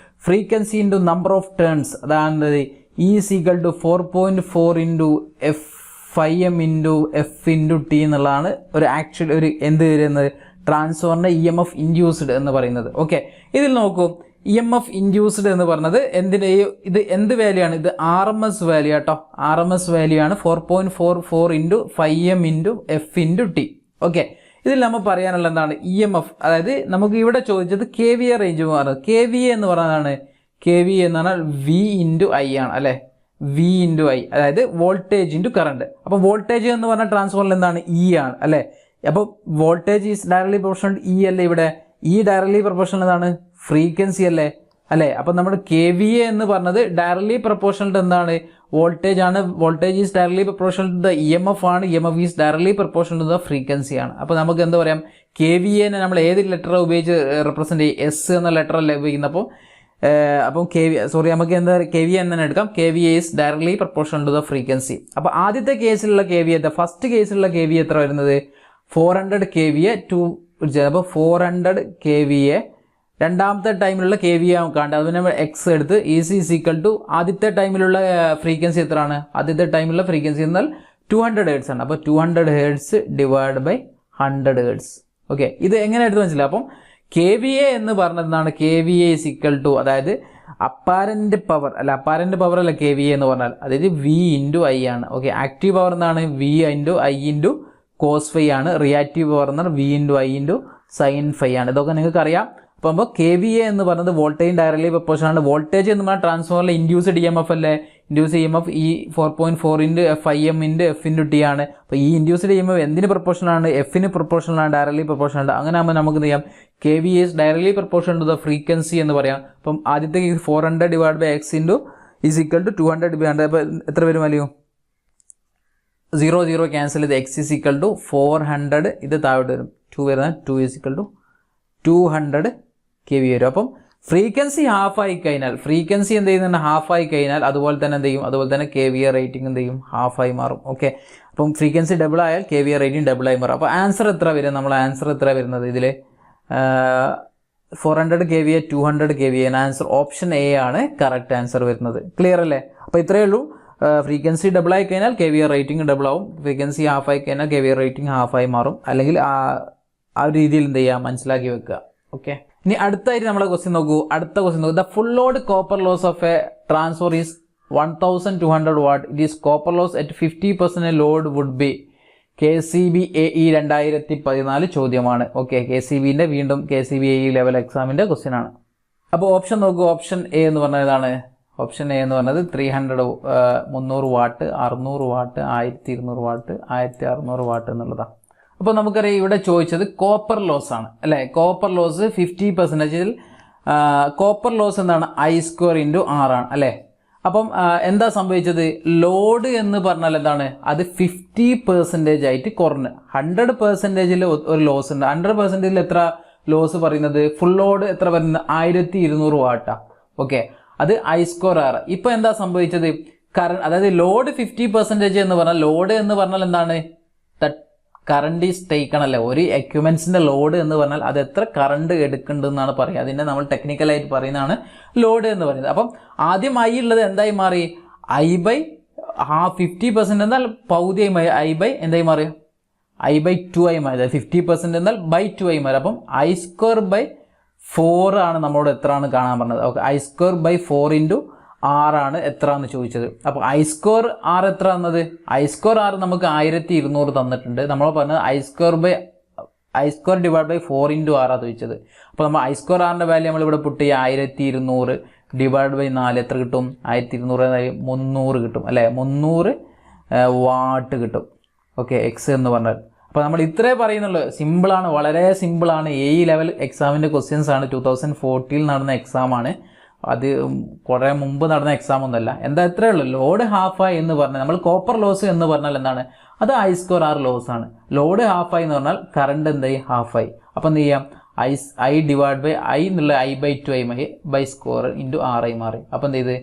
frequency into number of turns. അതാണ് E is equal to 4.4 into F5M into F into T എന്നുള്ളതാണ് ഒരു actual ഒരു എന്ത് വരുന്നത് ട്രാൻസ്ഫോറിന്റെ EMF induced എന്ന് പറയുന്നത്. Okay, ഇതിൽ നോക്കൂ, EMF ഇൻഡ്യൂസ്ഡ് എന്ന് പറഞ്ഞത് എന്തിന്റെ, ഇത് എന്ത് വാല്യൂ ആണ്? ഇത് RMS വാല്യൂ കേട്ടോ, RMS വാല്യൂ ആണ്. 4.44 into 5M into F into T. Okay, ഇതിൽ നമ്മൾ പറയാനുള്ള എന്താണ് EMF, അതായത് നമുക്ക് ഇവിടെ ചോദിച്ചത് KVA റേഞ്ച് പറയുന്നത്. KVA എന്ന് പറയുന്നതാണ്, KVA എന്ന് പറഞ്ഞാൽ V ഇൻറ്റു I ആണ് അല്ലെ, V ഇൻറ്റു I, അതായത് വോൾട്ടേജ് ഇൻറ്റു കറണ്ട്. അപ്പോൾ വോൾട്ടേജ് എന്ന് പറഞ്ഞാൽ ട്രാൻസ്ഫോറിൽ എന്താണ് E ആണ് അല്ലെ. അപ്പോൾ voltage is directly proportional E അല്ലേ, ഇവിടെ E ഡയറക്ട്ലി പ്രൊപ്പോർഷണൽ എന്താണ്, ഫ്രീക്വൻസി അല്ലേ അല്ലേ. അപ്പോൾ നമ്മുടെ KVA എന്ന് പറഞ്ഞത് ഡയറക്ട്ലി പ്രൊപ്പോർഷണൽ എന്താണ്, വോൾട്ടേജ് ആണ്. Voltage is directly proportional to the EMF ആണ്. EMF is directly proportional to the frequency ആണ്. അപ്പോൾ നമുക്ക് എന്താ പറയാം, KVA നമ്മൾ ഏത് ലെറ്റർ ഉപയോഗിച്ച് റെപ്രസെന്റ് ചെയ്യും? S എന്ന ലെറ്റർ അല്ലേ ഉപയോഗിക്കുന്നത്. അപ്പം നമുക്ക് എന്താ KVA എന്ന് തന്നെ എടുക്കാം. KVA is directly proportional to the frequency. അപ്പോൾ ആദ്യത്തെ കേസിലുള്ള KVA, ഫസ്റ്റ് കേസിലുള്ള KVA എത്ര വരുന്നത്? 400 kVA ടു, അപ്പോൾ 400 kVA. രണ്ടാമത്തെ ടൈമിലുള്ള KVA കാണേണ്ട, അതിന് X എടുത്ത് ഈസ് ഈക്വൽ ടു ആദ്യത്തെ ടൈമിലുള്ള ഫ്രീക്വൻസി എത്രയാണ്? ആദ്യത്തെ ടൈമിലുള്ള ഫ്രീക്വൻസി എന്നാൽ 200 Hz ആണ്. അപ്പോൾ 200 Hz divide by 100 Hz. Okay, ഇത് എങ്ങനെ എടുത്ത് മനസ്സിലായി? അപ്പം KVA എന്ന് പറഞ്ഞതാണ്, KVA ഈസ് ഈക്വൽ ടു, അതായത് അപ്പാരന്റ് പവർ അല്ല, അപ്പാരന്റ് പവർ അല്ല KVA എന്ന് പറഞ്ഞാൽ, അതായത് V ഇൻറ്റു I ആണ്. ഓക്കെ, ആക്റ്റീവ് പവർ എന്നാണ് V into I into cos phi ആണ്. റിയാക്റ്റീവ് പവർ എന്നാൽ V into I into sine phi ആണ്. ഇതൊക്കെ നിങ്ങൾക്ക് അറിയാം. അപ്പോൾ KVA എന്ന് പറയുന്നത് വോൾട്ടേജ് ഡയറക്ട്ലി പ്രൊപ്പോർഷണൽ ആണ്. വോൾട്ടേജ് എന്ന് പറഞ്ഞാൽ ട്രാൻസ്ഫോറിലെ ഇൻഡ്യൂസ്ഡ് EMF അല്ലേ, ഇൻഡ്യൂസ് EMF ഈ 4.4 into F5M into F into T ആണ്. അപ്പോൾ ഈ ഇൻഡ്യൂസ്ഡ് EMF എന്തിന് പ്രൊപ്പോർഷണൽ ആണ്? Fന് പ്രൊപ്പോർഷണൽ ആണ്, ഡയറക്ട്ലി പ്രൊപ്പോർഷണൽ ആണ്. അങ്ങനെ ആകുമ്പോൾ നമുക്ക് എന്ത് ചെയ്യാം, KVA is directly proportional to the frequency എന്ന് പറയാം. അപ്പം ആദ്യത്തെ 400 divide by X into is equal to 200 divide. അപ്പോൾ എത്ര വരും വാല്യൂ? 0 0 ക്യാൻസൽ ചെയ്ത് X ഈസ് ഈക്വൽ ടു 400, ഇത് താഴോട്ട് വരും 2 വരുന്നത്, 2 ഈസ് ഈക്വൽ ടു 200 kVA വരും. അപ്പം ഫ്രീക്വൻസി ഹാഫ് ആയി കഴിഞ്ഞാൽ, ഫ്രീക്വൻസി എന്ത് ചെയ്യുന്നുണ്ട്, ഹാഫ് ആയി കഴിഞ്ഞാൽ അതുപോലെ തന്നെ എന്ത് ചെയ്യും, അതുപോലെ തന്നെ KVA റേറ്റിംഗ് എന്ത് ചെയ്യും, ഹാഫായി മാറും. ഓക്കെ, അപ്പം ഫ്രീക്വൻസി ഡബിൾ ആയാൽ KVA റേറ്റിംഗ് ഡബിൾ ആയി മാറും. അപ്പോൾ ആൻസർ എത്ര വരും? നമ്മൾ ആൻസർ എത്ര വരുന്നത് ഇതിൽ 400 kVA 200 kVA. Answer option A ആണ് കറക്റ്റ് ആൻസർ വരുന്നത്. ക്ലിയർ അല്ലേ? അപ്പോൾ ഇത്രയേ ഉള്ളൂ. ഫ്രീക്വൻസി ഡബിൾ ആയി കഴിഞ്ഞാൽ KVA റേറ്റിംഗ് ഡബിൾ ആവും. ഫ്രീക്വൻസി ഹാഫ് ആയി കഴിഞ്ഞാൽ KVA റേറ്റിംഗ് ഹാഫായി മാറും. അല്ലെങ്കിൽ ആ ഒരു രീതിയിൽ എന്ത് ചെയ്യുക, മനസ്സിലാക്കി വെക്കുക. ഓക്കെ, ഇനി അടുത്തായിട്ട് നമ്മളെ ക്വസ്റ്റ്യൻ നോക്കൂ. അടുത്ത ക്വസ്റ്റ്യൻ നോക്കൂ. The full load copper loss of a transformer is 1200 watt. It is copper loss at 50% load would be. KCB AE 2014 ചോദ്യമാണ്. ഓക്കെ, KCBന്റെ വീണ്ടും KCB AE ലെവൽ എക്സാമിന്റെ ക്വസ്റ്റ്യൻ ആണ്. അപ്പോൾ ഓപ്ഷൻ നോക്കൂ. ഓപ്ഷൻ A എന്ന് പറഞ്ഞാൽ ഇതാണ്. ഓപ്ഷൻ A എന്ന് പറഞ്ഞത് 300 300 വാട്ട്, 600 വാട്ട്, 1200 വാട്ട്, 1600 വാട്ട് എന്നുള്ളതാണ്. അപ്പോൾ നമുക്കറിയാം ഇവിടെ ചോദിച്ചത് കോപ്പർ ലോസ് ആണ് അല്ലേ. Copper loss 50%. കോപ്പർ ലോസ് എന്താണ്? I² ഇൻറ്റു R ആണ് അല്ലേ. അപ്പം എന്താ സംഭവിച്ചത്? ലോഡ് എന്ന് പറഞ്ഞാൽ എന്താണ്? അത് 50% ആയിട്ട് കുറഞ്ഞ് 100%ൽ ഒരു ലോസ് ഉണ്ട്. 100%ൽ എത്ര ലോസ് പറയുന്നത്? ഫുൾ ലോഡ് എത്ര പറയുന്നത്? 1200 വാട്ടാണ്. ഓക്കെ, അത് I² R. ഇപ്പൊ എന്താ സംഭവിച്ചത്? അതായത് ലോഡ് 50% എന്ന് പറഞ്ഞാൽ, ലോഡ് എന്ന് പറഞ്ഞാൽ എന്താണ്? കറണ്ട് ഈസ് ടേക്കൺ അല്ലേ. ഒരു എക്യുപ്മെന്റ്സിന്റെ ലോഡ് എന്ന് പറഞ്ഞാൽ അത് എത്ര കറണ്ട് എടുക്കുന്നുണ്ടെന്നാണ് പറയുക. അതിനെ നമ്മൾ ടെക്നിക്കലായിട്ട് പറയുന്നതാണ് ലോഡ് എന്ന് പറയുന്നത്. അപ്പം ആദ്യം I ഉള്ളത് എന്തായി മാറി? I/50% എന്നാൽ പകുതിയായി മാറി. എന്തായി മാറി? I/2 ആയി മാറി. 50% എന്നാൽ by2 ആയി മാറി. അപ്പം I² by 4 ആണ് നമ്മളോട് എത്ര ആണ് കാണാൻ പറഞ്ഞത്. ഓക്കെ, I² by 4 ഇൻറ്റു ആറാണ് എത്ര എന്ന് ചോദിച്ചത്. അപ്പോൾ ഐ സ്ക്വയർ ആർ എത്ര എന്നത്, ഐ സ്ക്വയർ ആർ നമുക്ക് 1200 തന്നിട്ടുണ്ട്. നമ്മൾ പറഞ്ഞത് ഐ സ്ക്വയർ ഡിവൈഡ് ബൈ 4 × 6 ചോദിച്ചത്. അപ്പോൾ നമ്മൾ ഐ സ്ക്വയർ ആറിൻ്റെ വാല്യൂ നമ്മളിവിടെ പുട്ട് ചെയ്യുക 1200 ഡിവൈഡ് ബൈ 4 എത്ര കിട്ടും, 1200 300 കിട്ടും അല്ലേ, 300 വാട്ട് കിട്ടും. ഓക്കെ, എക്സ് എന്ന് പറഞ്ഞാൽ. അപ്പോൾ നമ്മൾ ഇത്രേ പറയുന്നുള്ളൂ. സിമ്പിളാണ്, വളരെ സിമ്പിളാണ്. എ ലെവൽ എക്സാമിൻ്റെ ക്വസ്റ്റ്യൻസ് ആണ്. 2014 നടന്ന എക്സാമാണ്. അത് കുറേ മുമ്പ് നടന്ന എക്സാം ഒന്നുമല്ല. എന്താ ഇത്രയേ ഉള്ളൂ. ലോഡ് ഹാഫായി എന്ന് പറഞ്ഞാൽ നമ്മൾ കോപ്പർ ലോസ് എന്ന് പറഞ്ഞാൽ എന്താണ്, അത് ഐ സ്ക്വയർ ആർ ലോസ് ആണ്. ലോഡ് ഹാഫായി എന്ന് പറഞ്ഞാൽ കറണ്ട് എന്തായി, ഹാഫായി. അപ്പം എന്ത് ചെയ്യാം, ഐ ഡിവൈഡ് ബൈ ഐ എന്നുള്ള I/2 ആയി ബൈ സ്ക്വയർ ഇൻറ്റു ആർ ആയി മാറി. അപ്പം എന്ത് ചെയ്ത്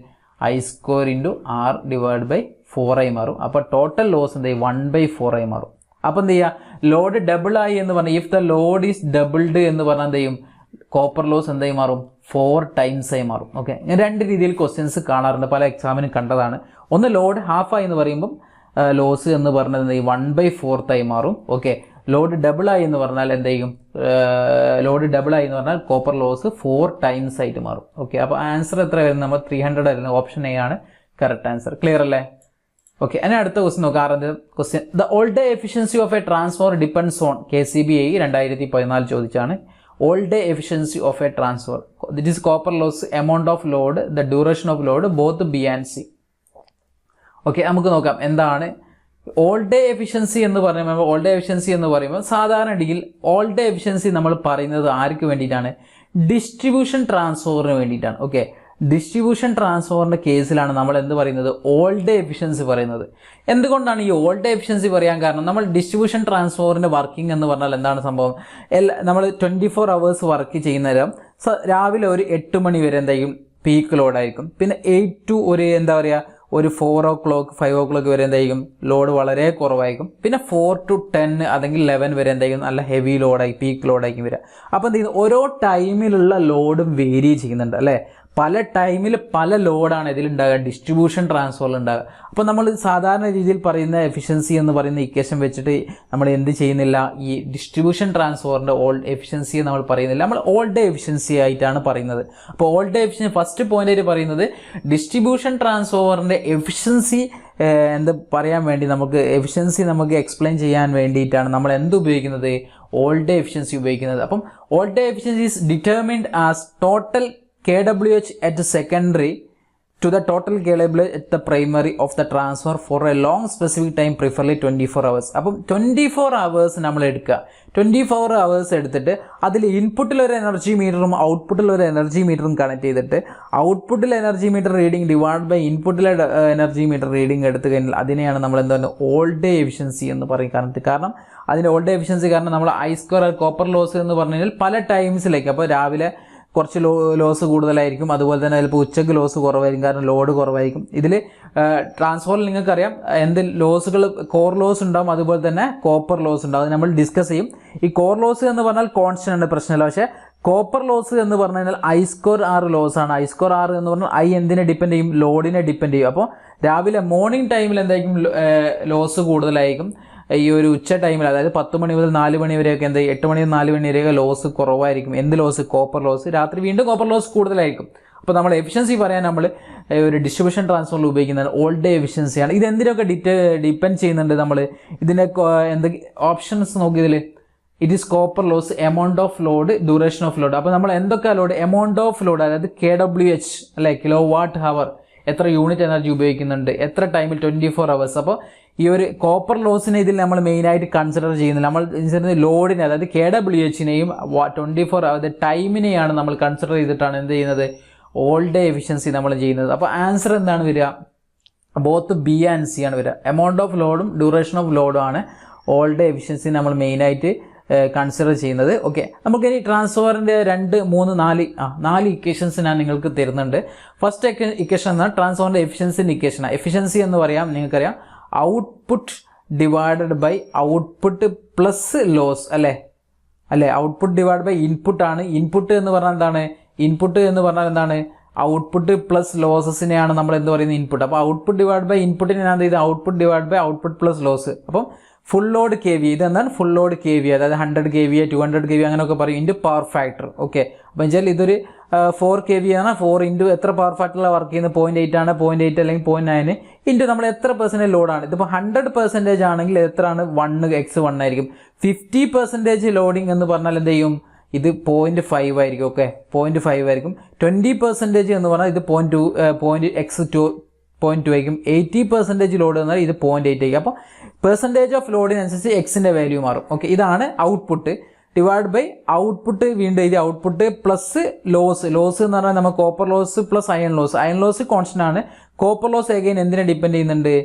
I square into R divide by 4 ആയി മാറും. അപ്പോൾ ടോട്ടൽ ലോസ് എന്ത് ചെയ്യും, 1/4 ആയി മാറും. അപ്പം എന്ത് ചെയ്യുക, ലോഡ് ഡബിൾ ആയി എന്ന് പറഞ്ഞാൽ if the Lord is doubled എന്ന് പറഞ്ഞാൽ എന്ത് ചെയ്യും, കോപ്പർ ലോസ് എന്തായി മാറും, 4 ടൈംസ് ആയി മാറും. ഓക്കെ, ഞാൻ രണ്ട് രീതിയിൽ ക്വസ്റ്റ്യൻസ് കാണാറുണ്ട്, പല എക്സാമിനും കണ്ടതാണ്. ഒന്ന് ലോഡ് ഹാഫായി എന്ന് പറയുമ്പം ലോസ് എന്ന് പറഞ്ഞത് എന്ത് ചെയ്യും, 1/4 ആയി മാറും. ഓക്കെ, ലോഡ് ഡബിൾ ആയി എന്ന് പറഞ്ഞാൽ എന്ത് ചെയ്യും, ലോഡ് ഡബിൾ ആയി എന്ന് പറഞ്ഞാൽ കോപ്പർ ലോസ് 4 ടൈംസ് ആയിട്ട് മാറും. ഓക്കെ, അപ്പോൾ ആൻസർ എത്ര വരുന്നത്, നമ്മൾ 300 ആയിരുന്നു. ഓപ്ഷൻ എ ആണ് കറക്റ്റ് ആൻസർ. ക്ലിയർ അല്ലേ? ഓക്കെ, ഇനി അടുത്ത ക്വസ്റ്റ്യൻ നോക്കാം. ആറാമത്തെ question, the all day efficiency of a transfer depends on KCBA 2014 ചോദിച്ചാണ്. All day efficiency of a transfer. This is copper loss, amount of load, the duration of load, both B and C. Okay, നമുക്ക് നോക്കാം എന്താണ് all day efficiency എന്ന് പറയുമ്പോൾ. All day efficiency എന്ന് പറയുമ്പോൾ സാധാരണ ഡിയിൽ ഓൾ ഡേ എഫിഷ്യൻസി നമ്മൾ പറയുന്നത് ആർക്ക് വേണ്ടിയിട്ടാണ്, ഡിസ്ട്രിബ്യൂഷൻ ട്രാൻസ്ഫോറിന് വേണ്ടിയിട്ടാണ്. ഓക്കെ, ഡിസ്ട്രിബ്യൂഷൻ ട്രാൻസ്ഫോറിൻ്റെ കേസിലാണ് നമ്മൾ എന്ത് പറയുന്നത്, ഓൾ ഡേ എഫിഷ്യൻസി പറയുന്നത്. എന്തുകൊണ്ടാണ് ഈ ഓൾ ഡേ എഫിഷ്യൻസി പറയാൻ കാരണം, നമ്മൾ ഡിസ്ട്രിബ്യൂഷൻ ട്രാൻസ്ഫോറിൻ്റെ വർക്കിംഗ് എന്ന് പറഞ്ഞാൽ എന്താണ് സംഭവം, നമ്മൾ 24 hours വർക്ക് ചെയ്യുന്നേരം രാവിലെ ഒരു 8 മണി വരെ എന്തായിരിക്കും പീക്ക് ലോഡായിരിക്കും. പിന്നെ 8 to ഒരു എന്താ പറയുക ഒരു 4 o'clock 5 o'clock വരെ എന്തായിരിക്കും ലോഡ് വളരെ കുറവായിരിക്കും. പിന്നെ 4 to 10 അല്ലെങ്കിൽ 11 വരെ എന്തായിരിക്കും നല്ല ഹെവി ലോഡായി പീക്ക് ലോഡായിരിക്കും വരിക. അപ്പോൾ എന്ത് ചെയ്യുന്നു, ഓരോ ടൈമിലുള്ള ലോഡും വേരി ചെയ്യുന്നുണ്ട് അല്ലേ. പല ടൈമിൽ പല ലോഡാണ് ഇതിലുണ്ടാകുക, ഡിസ്ട്രിബ്യൂഷൻ ട്രാൻസ്ഫോറിൽ ഉണ്ടാകുക. അപ്പോൾ നമ്മൾ സാധാരണ രീതിയിൽ പറയുന്ന എഫിഷ്യൻസി എന്ന് പറയുന്ന ഇക്വേഷൻ വെച്ചിട്ട് നമ്മൾ എന്ത് ചെയ്യുന്നില്ല, ഈ ഡിസ്ട്രിബ്യൂഷൻ ട്രാൻസ്ഫോറിൻ്റെ ഓൾ എഫിഷ്യൻസി നമ്മൾ പറയുന്നില്ല, നമ്മൾ ഓൾ ഡേ എഫിഷ്യൻസി ആയിട്ടാണ് പറയുന്നത്. അപ്പോൾ all day efficiency first point ആയിട്ട് പറയുന്നത് ഡിസ്ട്രിബ്യൂഷൻ ട്രാൻസ്ഫോറിൻ്റെ എഫിഷ്യൻസി എന്ത് പറയാൻ വേണ്ടി, നമുക്ക് എഫിഷ്യൻസി നമുക്ക് എക്സ്പ്ലെയിൻ ചെയ്യാൻ വേണ്ടിയിട്ടാണ് നമ്മൾ എന്ത് ഉപയോഗിക്കുന്നത്, ഓൾ ഡേ എഫിഷ്യൻസി ഉപയോഗിക്കുന്നത്. അപ്പം all day efficiency is determined as total KWH at secondary to the total KWH at the primary of the transfer for a long specific time, preferably 24 hours. അപ്പം 24 hours നമ്മൾ എടുക്കുക. 24 hours എടുത്തിട്ട് അതിൽ ഇൻപുട്ടിലൊരു energy മീറ്ററും ഔട്ട്പുട്ടിലൊരു energy മീറ്ററും connect ചെയ്തിട്ട് ഔട്ട്പുട്ടിൽ energy meter reading divide by ഇൻപുട്ടിലെ എനർജി മീറ്റർ റീഡിംഗ് എടുത്തു കഴിഞ്ഞാൽ അതിനെയാണ് നമ്മൾ എന്താണ് ഓൾ ഡേ എഫിഷ്യൻസി എന്ന് പറയുന്നത്. കാരണം അതിൻ്റെ ഓൾ ഡേ എഫിഷ്യൻസി കാരണം നമ്മൾ ഐ സ്ക്വയർ കോപ്പർ ലോസ് എന്ന് പറഞ്ഞു കഴിഞ്ഞാൽ പല ടൈംസിലേക്ക്, അപ്പോൾ രാവിലെ കുറച്ച് ലോസ് കൂടുതലായിരിക്കും, അതുപോലെ തന്നെ ചിലപ്പോൾ ഉച്ചയ്ക്ക് ലോസ് കുറവായിരിക്കും കാരണം ലോഡ് കുറവായിരിക്കും. ഇതിൽ ട്രാൻസ്ഫോറിൽ നിങ്ങൾക്കറിയാം എന്ത് ലോസുകൾ, കോർ ലോസ് ഉണ്ടാവും, അതുപോലെ തന്നെ കോപ്പർ ലോസ് ഉണ്ടാവും. അത് നമ്മൾ ഡിസ്കസ് ചെയ്യും. ഈ കോർ ലോസ് എന്ന് പറഞ്ഞാൽ കോൺസ്റ്റന്റ് ആണ്, പ്രശ്നമില്ല. പക്ഷേ കോപ്പർ ലോസ് എന്ന് പറഞ്ഞു കഴിഞ്ഞാൽ ഐ സ്ക്വയർ ആർ ലോസ് ആണ്. ഐ സ്ക്വയർ ആർ എന്ന് പറഞ്ഞാൽ ഐ എന്തിനെ ഡിപ്പെൻഡ് ചെയ്യും, ലോഡിനെ ഡിപ്പെൻഡ് ചെയ്യും. അപ്പോൾ രാവിലെ മോർണിംഗ് ടൈമിൽ എന്തായിരിക്കും ലോസ് കൂടുതലായിരിക്കും. ഈ ഒരു ഉച്ച ടൈമിൽ, അതായത് 10 മണി മുതൽ 4 മണി വരെയൊക്കെ എന്താ 8 മണി മുതൽ 4 മണി വരെയൊക്കെ ലോസ് കുറവായിരിക്കും. എന്ത് ലോസ്, കോപ്പർ ലോസ്. രാത്രി വീണ്ടും കോപ്പർ ലോസ് കൂടുതലായിരിക്കും. അപ്പോൾ നമ്മൾ എഫിഷ്യൻസി പറയാൻ നമ്മൾ ഒരു ഡിസ്ട്രിബ്യൂഷൻ ട്രാൻസ്ഫോറിൽ ഉപയോഗിക്കുന്നത് ഓൾ ഡേ എഫിഷ്യൻസിയാണ്. ഇത് എന്തിനൊക്കെ ഡിപ്പെൻഡ് ചെയ്യുന്നുണ്ട്, നമ്മൾ ഇതിൻ്റെ എന്തൊക്കെ ഓപ്ഷൻസ് നോക്കി. ഇതിൽ it is copper loss, amount of load, duration of load. അപ്പോൾ നമ്മൾ എന്തൊക്കെ ലോഡ്, എമൗണ്ട് ഓഫ് ലോഡ് അതായത് KWH അല്ലെ, കിലോ വാട്ട് ഹവർ, എത്ര യൂണിറ്റ് എനർജി ഉപയോഗിക്കുന്നുണ്ട്, എത്ര ടൈമിൽ 24 hours. അപ്പോൾ ഈ ഒരു കോപ്പർ ലോസിനെ ഇതിൽ നമ്മൾ മെയിനായിട്ട് കൺസിഡർ ചെയ്യുന്നില്ല. നമ്മൾ ലോഡിനെ അതായത് KWHനെയും 24 hours ടൈമിനെയാണ് നമ്മൾ കൺസിഡർ ചെയ്തിട്ടാണ് എന്ത് ചെയ്യുന്നത്, ഓൾ ഡേ എഫിഷ്യൻസി നമ്മൾ ചെയ്യുന്നത്. അപ്പോൾ ആൻസർ എന്താണ് വരിക, ബോത്ത് ബി ആൻഡ് സി ആണ് വരിക. എമൗണ്ട് ഓഫ് ലോഡും ഡ്യൂറേഷൻ ഓഫ് ലോഡും ആണ് ഓൾ ഡേ എഫിഷ്യൻസി നമ്മൾ മെയിനായിട്ട് കൺസിഡർ ചെയ്യുന്നത്. ഓക്കെ, നമുക്കിനി ട്രാൻസ്ഫോറിൻ്റെ 2, 3, 4 ഇക്വേഷൻസ് ഞാൻ നിങ്ങൾക്ക് തരുന്നുണ്ട്. ഫസ്റ്റ് ഇക്വേഷൻ എന്നാൽ ട്രാൻസ്ഫോറിൻ്റെ എഫിഷ്യൻസിൻ്റെ ഇക്വേഷനാണ്. എഫിഷ്യൻസി എന്ന് പറയാം, നിങ്ങൾക്കറിയാം output divided by output plus loss അല്ലേ. ഔട്ട്പുട്ട് ഡിവൈഡ് ബൈ ഇൻപുട്ട് ആണ്. ഇൻപുട്ട് എന്ന് പറഞ്ഞാൽ എന്താണ്, ഇൻപുട്ട് എന്ന് പറഞ്ഞാൽ എന്താണ്, ഔട്ട്പുട്ട് പ്ലസ് ലോസസിനെയാണ് നമ്മൾ എന്ത് പറയുന്നത്, ഇൻപുട്ട്. അപ്പോൾ ഔട്ട്പുട്ട് ഡിവൈഡ് ബൈ ഇൻപുട്ടിനെ ഞാൻ ചെയ്ത് output divide by output plus loss. അപ്പം ഫുൾ ലോഡ് കെ വി, ഇതെന്താണ് ഫുൾ ലോഡ് കെ വി, അതായത് 100 kVA 200 kVA അങ്ങനെയൊക്കെ പറയും ഇൻറ്റു പവർ ഫാക്ടർ. ഓക്കെ, അപ്പോൾ വെച്ചാൽ ഇതൊരു 4 kV ആണ്, 4 ഇൻറ്റു എത്ര പവർ ഫാക്ടറിലാണ് വർക്ക് ചെയ്യുന്നത്, 0.8 ആണ്, 0.8 അല്ലെങ്കിൽ 0.9 ഇൻറ്റു നമ്മൾ എത്ര പെർസെൻറ്റേജ് ലോഡാണ്. ഇതിപ്പോൾ 100% ആണെങ്കിൽ എത്രയാണ് 1x1 ആയിരിക്കും. 50% ലോഡിങ് എന്ന് പറഞ്ഞാൽ എന്ത് ചെയ്യും, ഇത് 0.5 ആയിരിക്കും. ഓക്കെ, 0.5 ആയിരിക്കും. 20% എന്ന് പറഞ്ഞാൽ ഇത് 0.2 ആയിരിക്കും. 80% ലോഡ് എന്നാൽ ഇത് 0.8 ആയിരിക്കും. അപ്പോൾ പെർസെൻറ്റേജ് ഓഫ് ലോഡിനനുസരിച്ച് എക്സിൻ്റെ വാല്യൂ മാറും. ഓക്കെ, ഇതാണ് ഔട്ട്പുട്ട് ഡിവൈഡ് ബൈ ഔട്ട്പുട്ട്. വീണ്ടും ഇത് ഔട്ട്പുട്ട് പ്ലസ് ലോസ്. ലോസ് എന്ന് പറഞ്ഞാൽ നമ്മൾ copper loss plus iron loss. Iron loss constant ആണ്. കോപ്പർ ലോസ് അഗൈൻ എന്തിനെ ഡിപ്പെൻഡ് ചെയ്യുന്നുണ്ട്,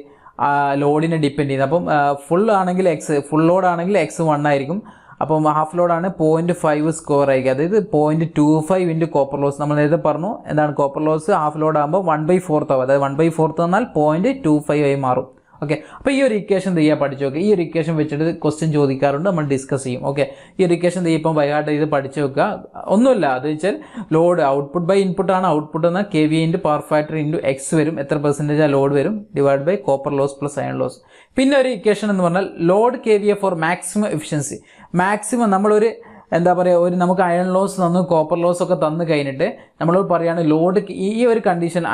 ലോഡിനെ ഡിപ്പെൻഡ് ചെയ്യുന്നത്. അപ്പം ഫുൾ ആണെങ്കിൽ ഫുൾ ലോഡ് ആണെങ്കിൽ x1 ആയിരിക്കും. അപ്പം ഹാഫ് ലോഡാണ് 0.5 സ്ക്വയർ ആയിരിക്കും, അതായത് 0.25 ഇൻറ്റു കോപ്പർ ലോസ്. നമ്മൾ നേരത്തെ പറഞ്ഞു എന്താണ് കോപ്പർ ലോസ് ഹാഫ് ലോഡ് ആകുമ്പോൾ 1/4 ആവും, അതായത് 1/4 എന്നാൽ 0.25 ആയി മാറും. ഓക്കെ, അപ്പോൾ ഈ ഒരു ഇക്വേഷൻ ചെയ്യാൻ പഠിച്ചു നോക്കുക. ഈ ഒരു ഇക്വേഷൻ വെച്ചിട്ട് ക്വസ്റ്റ്യൻ ചോദിക്കാറുണ്ട്, നമ്മൾ ഡിസ്കസ് ചെയ്യും. ഓക്കെ, ഈ ഒരു ഇക്വേഷൻ ഇപ്പം ബൈഹാർട്ട് ചെയ്ത് പഠിച്ചു വെക്കുക. ഒന്നുമില്ല, അത് വെച്ചാൽ ലോഡ് ഔട്ട്പുട്ട് ബൈ ഇൻപുട്ട് ആണ്. ഔട്ട്പുട്ട് എന്നാൽ KVA into power factor into x വരും, എത്ര പെർസെൻറ്റേജ് ആ ലോഡ് വരും, divide by copper loss plus iron loss. പിന്നെ ഒരു ഇക്വേഷൻ എന്ന് പറഞ്ഞാൽ load KVA for maximum efficiency. Maximum നമ്മളൊരു എന്താ പറയുക, ഒരു നമുക്ക് അയൺ ലോസ് തന്നു, കോപ്പർ ലോസ് ഒക്കെ തന്നു കഴിഞ്ഞിട്ട് നമ്മളോട് പറയുകയാണ് ലോഡ് ഈ ഒരു കണ്ടീഷൻ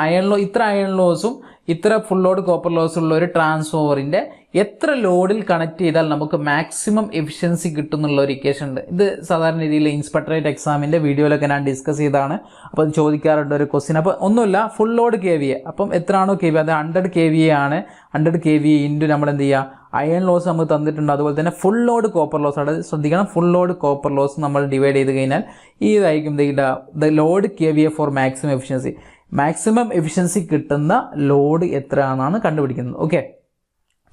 ഇത്ര അയൺ ലോസും ഇത്ര ഫുൾ ലോഡ് കോപ്പർ ലോസ് ഉള്ള ഒരു ട്രാൻസ്ഫോമറിൻ്റെ എത്ര ലോഡിൽ കണക്ട് ചെയ്താൽ നമുക്ക് മാക്സിമം എഫിഷ്യൻസി കിട്ടും എന്നുള്ള ഒരു ഇക്വേഷൻ ഉണ്ട്. ഇത് സാധാരണ രീതിയിൽ ഇൻസ്പെക്ടറേറ്റ് എക്സാമിൻ്റെ വീഡിയോയിലൊക്കെ ഞാൻ ഡിസ്കസ് ചെയ്തതാണ്. അപ്പോൾ അത് ചോദിക്കാറുണ്ട് ഒരു ക്വസ്റ്റ്യൻ. അപ്പോൾ ഒന്നുമില്ല, ഫുൾ ലോഡ് KVA, അപ്പം എത്രയാണോ KVA അത് 100 kVA ആണ്. 100 kVA ഇൻറ്റു നമ്മൾ എന്ത് ചെയ്യുക, അയൺ ലോസ് നമുക്ക് തന്നിട്ടുണ്ട്, അതുപോലെ തന്നെ ഫുൾ ലോഡ് കോപ്പർ ലോസ്. അവിടെ ശ്രദ്ധിക്കണം, ഫുൾ ലോഡ് കോപ്പർ ലോസ് നമ്മൾ ഡിവൈഡ് ചെയ്ത് കഴിഞ്ഞാൽ ഇതായിരിക്കും the load KVA for maximum efficiency. Maximum efficiency കിട്ടുന്ന ലോഡ് എത്രയാണെന്നാണ് കണ്ടുപിടിക്കുന്നത്. ഓക്കെ,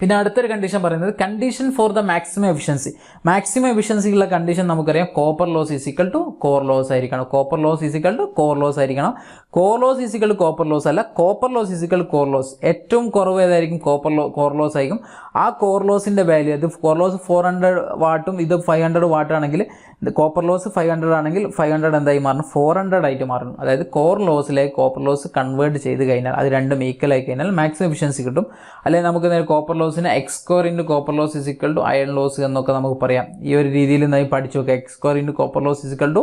പിന്നെ അടുത്തൊരു കണ്ടീഷൻ പറയുന്നത് condition for the maximum efficiency. മാക്സിമം എഫിഷ്യൻസിക്കുള്ള കണ്ടീഷൻ നമുക്കറിയാം, copper loss is equal to core loss ആയിരിക്കണം. Copper loss is equal to core loss ആയിരിക്കണം. Core loss is equal to copper loss അല്ല, copper loss is equal to core loss. ഏറ്റവും കുറവ് ഏതായിരിക്കും, കോർ ലോസ് ആയിരിക്കും. ആ കോർ ലോസിൻ്റെ വാല്യൂ, അത് കോർ ലോസ് 400 വാട്ടും ഇത് 500 വാട്ട് ആണെങ്കിൽ, കോപ്പർ ലോസ് 500 ആണെങ്കിൽ 500 എന്തായി മാറണം, 400 ആയിട്ട് മാറണം. അതായത് കോർ ലോസിലേക്ക് കോപ്പർ ലോസ് കൺവേർട്ട് ചെയ്ത് കഴിഞ്ഞാൽ അത് രണ്ടും ഈക്വൽ ആയി കഴിഞ്ഞാൽ മാക്സിമം എഫിഷ്യൻസി കിട്ടും. അല്ലെങ്കിൽ നമുക്ക് നേരെ കോപ്പർ ലോസിന് x square into copper loss is equal to iron loss എന്നൊക്കെ നമുക്ക് പറയാം. ഈ ഒരു രീതിയിൽ നന്നായി പഠിച്ചു നോക്കുക. X square into copper loss is equal to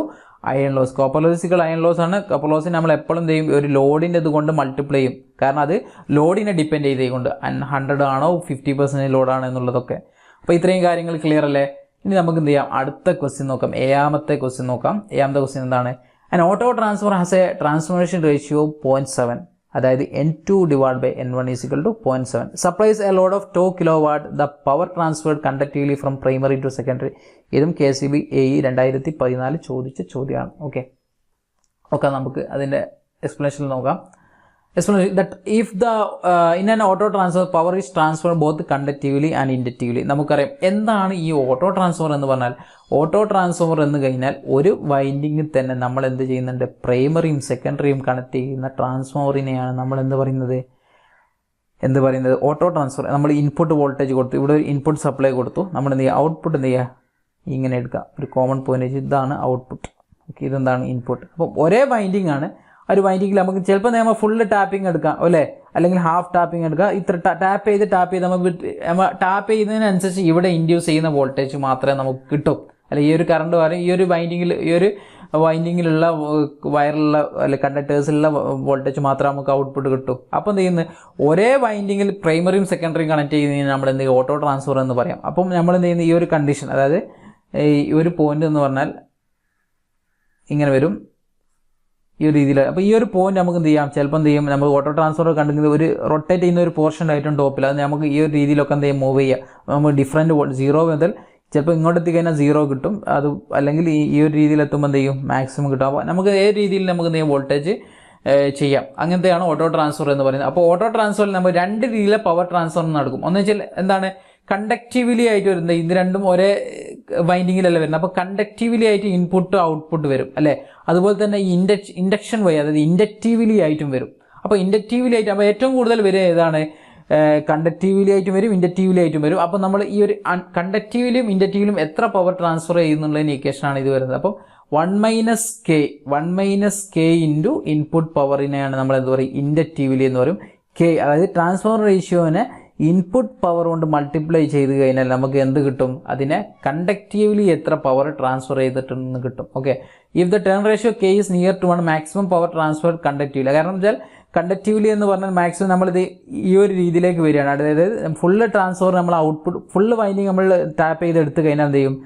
iron loss. Copper loss is equal iron loss ആണ്. കോപ്പർ ലോസിന് നമ്മൾ എപ്പോഴും ചെയ്യും ഒരു ലോഡിൻ്റെ ഇതുകൊണ്ട് മൾട്ടിപ്ലൈ ചെയ്യും, കാരണം അത് ലോഡിനെ ഡിപ്പെൻഡ് ചെയ്തുകൊണ്ട് 100 ആണോ 50% ലോഡാണോ എന്നുള്ളതൊക്കെ. അപ്പോൾ ഇത്രയും കാര്യങ്ങൾ ക്ലിയർ അല്ലേ? ഇനി നമുക്ക് എന്ത് ചെയ്യാം, അടുത്ത ക്വസ്റ്റ്യൻ നോക്കാം. ഏഴാമത്തെ ക്വസ്റ്റ്യൻ നോക്കാം. ഏഴാമത്തെ ക്വസ്റ്റ്യൻ എന്താണ്? An auto transfer has a transformation ratio 0.7, അതായത് N2 divide by N1 is equal to 0.7. Supplies a load of 2 kW. The power transferred conductively from primary to secondary. ഇതും KCB AE 2014 ചോദിച്ച ചോദ്യമാണ്. Okay, നമുക്ക് അതിൻ്റെ explanation നോക്കാം. That if the in an auto transfer power is transferred both conductively and inductively. നമുക്കറിയാം എന്താണ് ഈ auto transfer എന്ന് പറഞ്ഞാൽ. ഓട്ടോ ട്രാൻസ്ഫോർ എന്ന് കഴിഞ്ഞാൽ ഒരു വൈൻഡിങ്ങിൽ തന്നെ നമ്മൾ എന്ത് ചെയ്യുന്നുണ്ട്, പ്രൈമറിയും സെക്കൻഡറിയും കണക്ട് ചെയ്യുന്ന ട്രാൻസ്ഫോമറിനെയാണ് നമ്മൾ എന്ത് പറയുന്നത് ഓട്ടോ ട്രാൻസ്ഫർ. നമ്മൾ ഇൻപുട്ട് വോൾട്ടേജ് കൊടുത്തു, ഇവിടെ ഒരു ഇൻപുട്ട് സപ്ലൈ കൊടുത്തു, നമ്മൾ എന്ത് ചെയ്യുക, ഔട്ട്പുട്ട് എന്ത് ചെയ്യുക, ഇങ്ങനെ എടുക്കുക, ഒരു കോമൺ പോയിന്റ്. ഇതാണ് ഔട്ട്പുട്ട്. ഓക്കെ, ഇതെന്താണ് ഇൻപുട്ട്. അപ്പം ഒരേ വൈൻഡിങ് ആണ്. ഒരു വൈൻഡിങ്ങിൽ നമുക്ക് ചിലപ്പോൾ നമ്മൾ ഫുള്ള് ടാപ്പിംഗ് എടുക്കാം അല്ലേ, അല്ലെങ്കിൽ ഹാഫ് ടാപ്പിംഗ് എടുക്കുക. ഇത്ര ടാപ്പ് ചെയ്ത് നമുക്ക് ടാപ്പ് ചെയ്യുന്നതിനനുസരിച്ച് ഇവിടെ ഇൻഡ്യൂസ് ചെയ്യുന്ന വോൾട്ടേജ് മാത്രമേ നമുക്ക് കിട്ടും. അല്ല, ഈ ഒരു കറണ്ട് വരും ഈ ഒരു വൈൻഡിങ്ങിലുള്ള വയറിലുള്ള അല്ലെ കണ്ടക്ടേഴ്സിലുള്ള വോൾട്ടേജ് മാത്രമേ നമുക്ക് ഔട്ട്പുട്ട് കിട്ടും. അപ്പം എന്ത് ചെയ്യുന്നത്, ഒരേ വൈൻഡിങ്ങിൽ പ്രൈമറിയും സെക്കൻഡറിയും കണക്ട് ചെയ്യുന്നതിന് നമ്മൾ എന്ത് ചെയ്യും, ഓട്ടോ ട്രാൻസ്ഫർ എന്ന് പറയാം. അപ്പം നമ്മൾ എന്ത് ചെയ്യുന്നത്, ഈ ഒരു കണ്ടീഷൻ, അതായത് ഈ ഒരു പോയിന്റ് എന്ന് പറഞ്ഞാൽ ഇങ്ങനെ വരും ഈ ഒരു രീതിയിൽ. അപ്പോൾ ഈ ഒരു പോയിന്റ് നമുക്ക് എന്ത് ചെയ്യാം, ചിലപ്പോൾ എന്ത് ചെയ്യും, നമ്മൾ ഓട്ടോ ട്രാൻസ്ഫർ കണ്ടെങ്കിൽ ഒരു റൊട്ടേറ്റ് ചെയ്യുന്ന ഒരു പോർഷൻ ആയിട്ടും ടോപ്പിൽ, അത് നമുക്ക് ഈ ഒരു രീതിയിലൊക്കെ എന്ത് ചെയ്യും, മൂവ് ചെയ്യുക. നമുക്ക് ഡിഫറൻറ്റ് 0 മുതൽ ചിലപ്പോൾ ഇങ്ങോട്ട് എത്തിക്കഴിഞ്ഞാൽ 0 കിട്ടും, അത് അല്ലെങ്കിൽ ഈ ഒരു രീതിയിൽ എത്തുമ്പോൾ എന്ത് ചെയ്യും, മാക്സിമം കിട്ടും. അപ്പോൾ നമുക്ക് ഏത് രീതിയിൽ നമുക്ക് എന്ത് ചെയ്യും, വോൾട്ടേജ് ചെയ്യാം. അങ്ങനത്തെയാണ് ഓട്ടോ ട്രാൻസ്ഫർ എന്ന് പറയുന്നത്. അപ്പോൾ ഓട്ടോ ട്രാൻസ്ഫറിൽ നമ്മൾ 2 രീതിയിലെ പവർ ട്രാൻസ്ഫർ നടക്കും. ഒന്ന് വെച്ചാൽ എന്താണ്, കണ്ടക്റ്റീവ്ലി ആയിട്ട് വരുന്നത്. ഇത് രണ്ടും ഒരേ വൈൻഡിങ്ങിലല്ല വരുന്നത്. അപ്പോൾ കണ്ടക്റ്റീവ്ലി ആയിട്ട് ഇൻപുട്ട് ഔട്ട്പുട്ട് വരും അല്ലേ. അതുപോലെ തന്നെ ഇൻഡക്ഷൻ വഴി, അതായത് ഇൻഡക്റ്റീവ്ലി ആയിട്ടും വരും. അപ്പോൾ ഇൻഡക്റ്റീവ്ലി ആയിട്ട്, അപ്പോൾ ഏറ്റവും കൂടുതൽ വരിക ഏതാണ്, കണ്ടക്റ്റീവ്ലി ആയിട്ടും വരും, ഇൻഡക്റ്റീവ്ലി ആയിട്ടും വരും. അപ്പോൾ നമ്മൾ ഈ ഒരു കണ്ടക്റ്റീവിലും ഇൻഡക്റ്റീവിലും എത്ര പവർ ട്രാൻസ്ഫർ ചെയ്യുന്നുള്ളതിന് ഇക്വേഷനാണ് ഇത് വരുന്നത്. അപ്പം 1 - k ഇൻറ്റു ഇൻപുട്ട് പവറിനെയാണ് നമ്മൾ എന്ത് പറയും, ഇൻഡക്റ്റീവ്ലി എന്ന് പറയും. K, അതായത് ട്രാൻസ്ഫോർ റേഷ്യോനെ ഇൻപുട്ട് പവർ കൊണ്ട് മൾട്ടിപ്ലൈ ചെയ്ത് കഴിഞ്ഞാൽ നമുക്ക് എന്ത് കിട്ടും? അതിനെ കണ്ടക്റ്റീവ്ലി എത്ര പവർ ട്രാൻസ്ഫർ ചെയ്തിട്ടുണ്ടെന്ന് കിട്ടും. Okay, if the turn ratio K is near to 1 maximum power transfer conductively. കാരണം വെച്ചാൽ കണ്ടക്റ്റീവ്ലി എന്ന് പറഞ്ഞാൽ മാക്സിമം നമ്മളിത് ഈ ഒരു രീതിയിലേക്ക് വരികയാണ്. അതായത് ഫുള്ള് ട്രാൻസ്ഫർ നമ്മൾ ഔട്ട്പുട്ട് ഫുള്ള് വൈൻഡിങ് നമ്മൾ ടാപ്പ് ചെയ്ത് എടുത്തു കഴിഞ്ഞാൽ എന്ത് ചെയ്യും?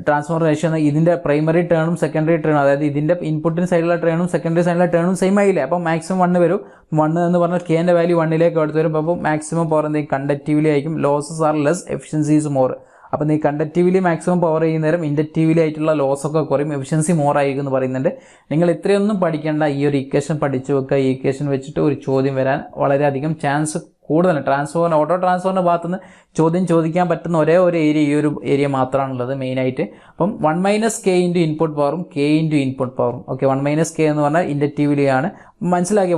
ട്രാൻസ്ഫോർ റേഷ്യോ ഇതിൻ്റെ പ്രൈമറി ടേണും സെക്കൻഡറി ടേണും, അതായത് ഇതിൻ്റെ ഇൻപുട്ടിന് സൈഡിലുള്ള ടേണും സെക്കൻഡറി സൈഡിലുള്ള ടേണും സെയിം ആയില്ലേ? അപ്പോൾ മാക്സിമം 1 വരും. 1 എന്ന് പറഞ്ഞാൽ കെൻ്റെ വാല്യൂ 1ലേക്ക് അടുത്ത് വരും. അപ്പോൾ മാക്സിമം പവർ എന്തെങ്കിലും കണ്ടക്റ്റീവ്ലി ആയിരിക്കും. Losses are less, efficiencies more. അപ്പോൾ നീ കണ്ടക്റ്റീവ്ലി മാക്സിമം പവർ ചെയ്യുന്ന നേരം ഇൻഡക്റ്റീവ്ലി ആയിട്ടുള്ള ലോസൊക്കെ കുറയും, എഫിഷ്യൻസി മോർ ആയിരിക്കും എന്ന് പറയുന്നുണ്ട്. നിങ്ങൾ ഇത്രയൊന്നും പഠിക്കേണ്ട, ഈ ഒരു ഇക്വേഷൻ പഠിച്ചു വെക്കുക. ഈ ഇക്വേഷൻ വെച്ചിട്ട് ഒരു ചോദ്യം വരാൻ വളരെയധികം ചാൻസ് കൂടുതലാണ്. ട്രാൻസ്ഫോറിന് ഓട്ടോ ട്രാൻസ്ഫോറിൻ്റെ ഭാഗത്തുനിന്ന് ചോദ്യം ചോദിക്കാൻ പറ്റുന്ന ഒരേ ഒരു ഏരിയ ഈ ഒരു ഏരിയ മാത്രമാണുള്ളത് മെയിനായിട്ട്. അപ്പം 1 - k ഇൻറ്റു ഇൻപുട്ട് പവറും k ഇൻറ്റു ഇൻപുട്ട് പവറും. ഓക്കെ, 1 - k എന്ന് പറഞ്ഞാൽ ഇൻഡക്റ്റീവ്ലി ആണ്. മനസ്സിലാക്കിയ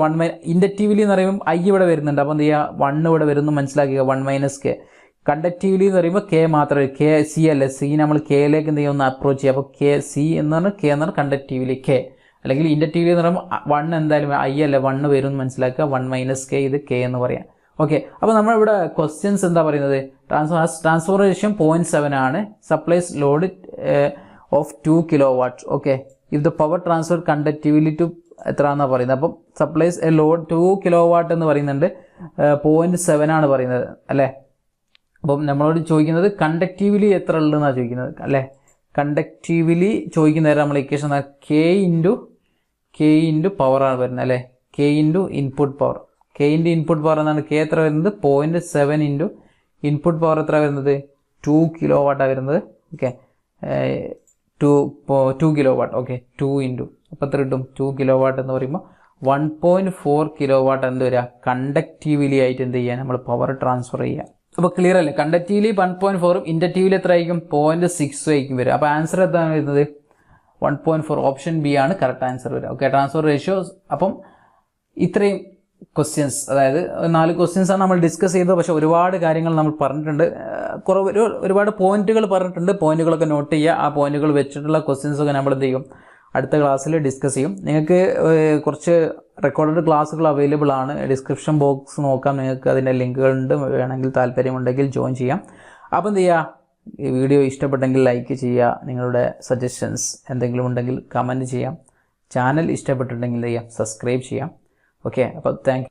ഇൻഡക്റ്റീവ്ലി എന്ന് പറയുമ്പോൾ ഐ ഇവിടെ വരുന്നുണ്ട്. അപ്പോൾ എന്ത് ചെയ്യുക? 1 ഇവിടെ വരുന്നു. മനസ്സിലാക്കിയ 1 - k. കണ്ടക്റ്റീവ്ലി എന്ന് പറയുമ്പോൾ കെ മാത്രമേ, കെ സി അല്ലേ, സി നമ്മൾ കെയിലേക്ക് എന്ത് ചെയ്യുക? ഒന്ന് അപ്രോച്ച് ചെയ്യുക. അപ്പോൾ കെ സി എന്ന് പറഞ്ഞാൽ കെ എന്ന് പറഞ്ഞാൽ കണ്ടക്റ്റീവ്ലി കെ, അല്ലെങ്കിൽ ഇൻഡക്റ്റീവ്ലി എന്ന് പറയുമ്പോൾ 1 എന്തായാലും ഐ അല്ലേ, 1 വരും എന്ന് മനസ്സിലാക്കുക. 1 - k ഇത് കെ എന്ന് പറയാം. ഓക്കെ, അപ്പോൾ നമ്മളിവിടെ ക്വസ്റ്റ്യൻസ് എന്താ പറയുന്നത്? ട്രാൻസ്ഫോർമേഷൻ 0.7 ആണ്. Supplies load of 2 kW. Okay, if the power transfer conductively to എത്ര എന്നാണ് പറയുന്നത്? അപ്പം സപ്ലൈസ് ലോഡ് 2 kW എന്ന് പറയുന്നുണ്ട്, 0.7 ആണ് പറയുന്നത് അല്ലേ? അപ്പം നമ്മളോട് ചോദിക്കുന്നത് കണ്ടക്റ്റീവ്ലി എത്ര ഉള്ളതെന്നാണ് ചോദിക്കുന്നത് അല്ലേ? കണ്ടക്റ്റീവ്ലി ചോദിക്കുന്ന നേരം നമ്മൾ ഇക്വേഷൻ കെ ഇൻറ്റു പവറാണ് വരുന്നത് അല്ലേ? K into input power. K into input power എന്നാണ്. കെ എത്ര വരുന്നത്? 0.7 ഇൻറ്റു ഇൻപുട്ട് പവർ എത്ര വരുന്നത്? 2 kW വരുന്നത്. Okay, 2 kW. ഓക്കെ, 2 ഇൻറ്റു അപ്പോൾ എത്ര കിട്ടും? 2 kW എന്ന് പറയുമ്പോൾ 1.4 kW എന്ത് വരിക? കണ്ടക്റ്റീവ്ലി ആയിട്ട് എന്ത് ചെയ്യുക? നമ്മൾ പവർ ട്രാൻസ്ഫർ ചെയ്യുക. അപ്പോൾ ക്ലിയർ അല്ലേ? കണ്ടക്റ്റീവ്ലി 1.4ഉം ഇൻഡക്റ്റീവ്ലി എത്ര ആയിരിക്കും? 0.6 ആയിരിക്കും വരിക. അപ്പോൾ ആൻസർ എന്താണ് വരുന്നത്? 1.4. ഓപ്ഷൻ ബി ആണ് കറക്റ്റ് ആൻസർ വരിക. Okay, transfer ratios. അപ്പം ഇത്രയും ക്വസ്റ്റ്യൻസ്, അതായത് 4 ക്വസ്റ്റ്യൻസാണ് നമ്മൾ ഡിസ്കസ് ചെയ്തത്. പക്ഷേ ഒരുപാട് കാര്യങ്ങൾ നമ്മൾ പറഞ്ഞിട്ടുണ്ട്. ഒരുപാട് പോയിന്റുകൾ പറഞ്ഞിട്ടുണ്ട്. പോയിന്റുകളൊക്കെ നോട്ട് ചെയ്യുക. ആ പോയിന്റുകൾ വെച്ചിട്ടുള്ള ക്വസ്റ്റ്യൻസൊക്കെ നമ്മൾ എന്ത് ചെയ്യും? അടുത്ത ക്ലാസ്സിൽ ഡിസ്കസ് ചെയ്യും. നിങ്ങൾക്ക് കുറച്ച് റെക്കോർഡഡ് ക്ലാസ്സുകൾ അവൈലബിൾ ആണ്. ഡിസ്ക്രിപ്ഷൻ ബോക്സ് നോക്കാം, നിങ്ങൾക്ക് അതിൻ്റെ ലിങ്കുകളുണ്ട്. വേണമെങ്കിൽ താല്പര്യമുണ്ടെങ്കിൽ ജോയിൻ ചെയ്യാം. അപ്പോൾ എന്ത് ചെയ്യുക? ഈ വീഡിയോ ഇഷ്ടപ്പെട്ടെങ്കിൽ ലൈക്ക് ചെയ്യുക. നിങ്ങളുടെ സജഷൻസ് എന്തെങ്കിലും ഉണ്ടെങ്കിൽ കമൻറ്റ് ചെയ്യാം. ചാനൽ ഇഷ്ടപ്പെട്ടിട്ടുണ്ടെങ്കിൽ എന്ത് ചെയ്യാം? സബ്സ്ക്രൈബ് ചെയ്യാം. ഓക്കെ, അപ്പോൾ താങ്ക്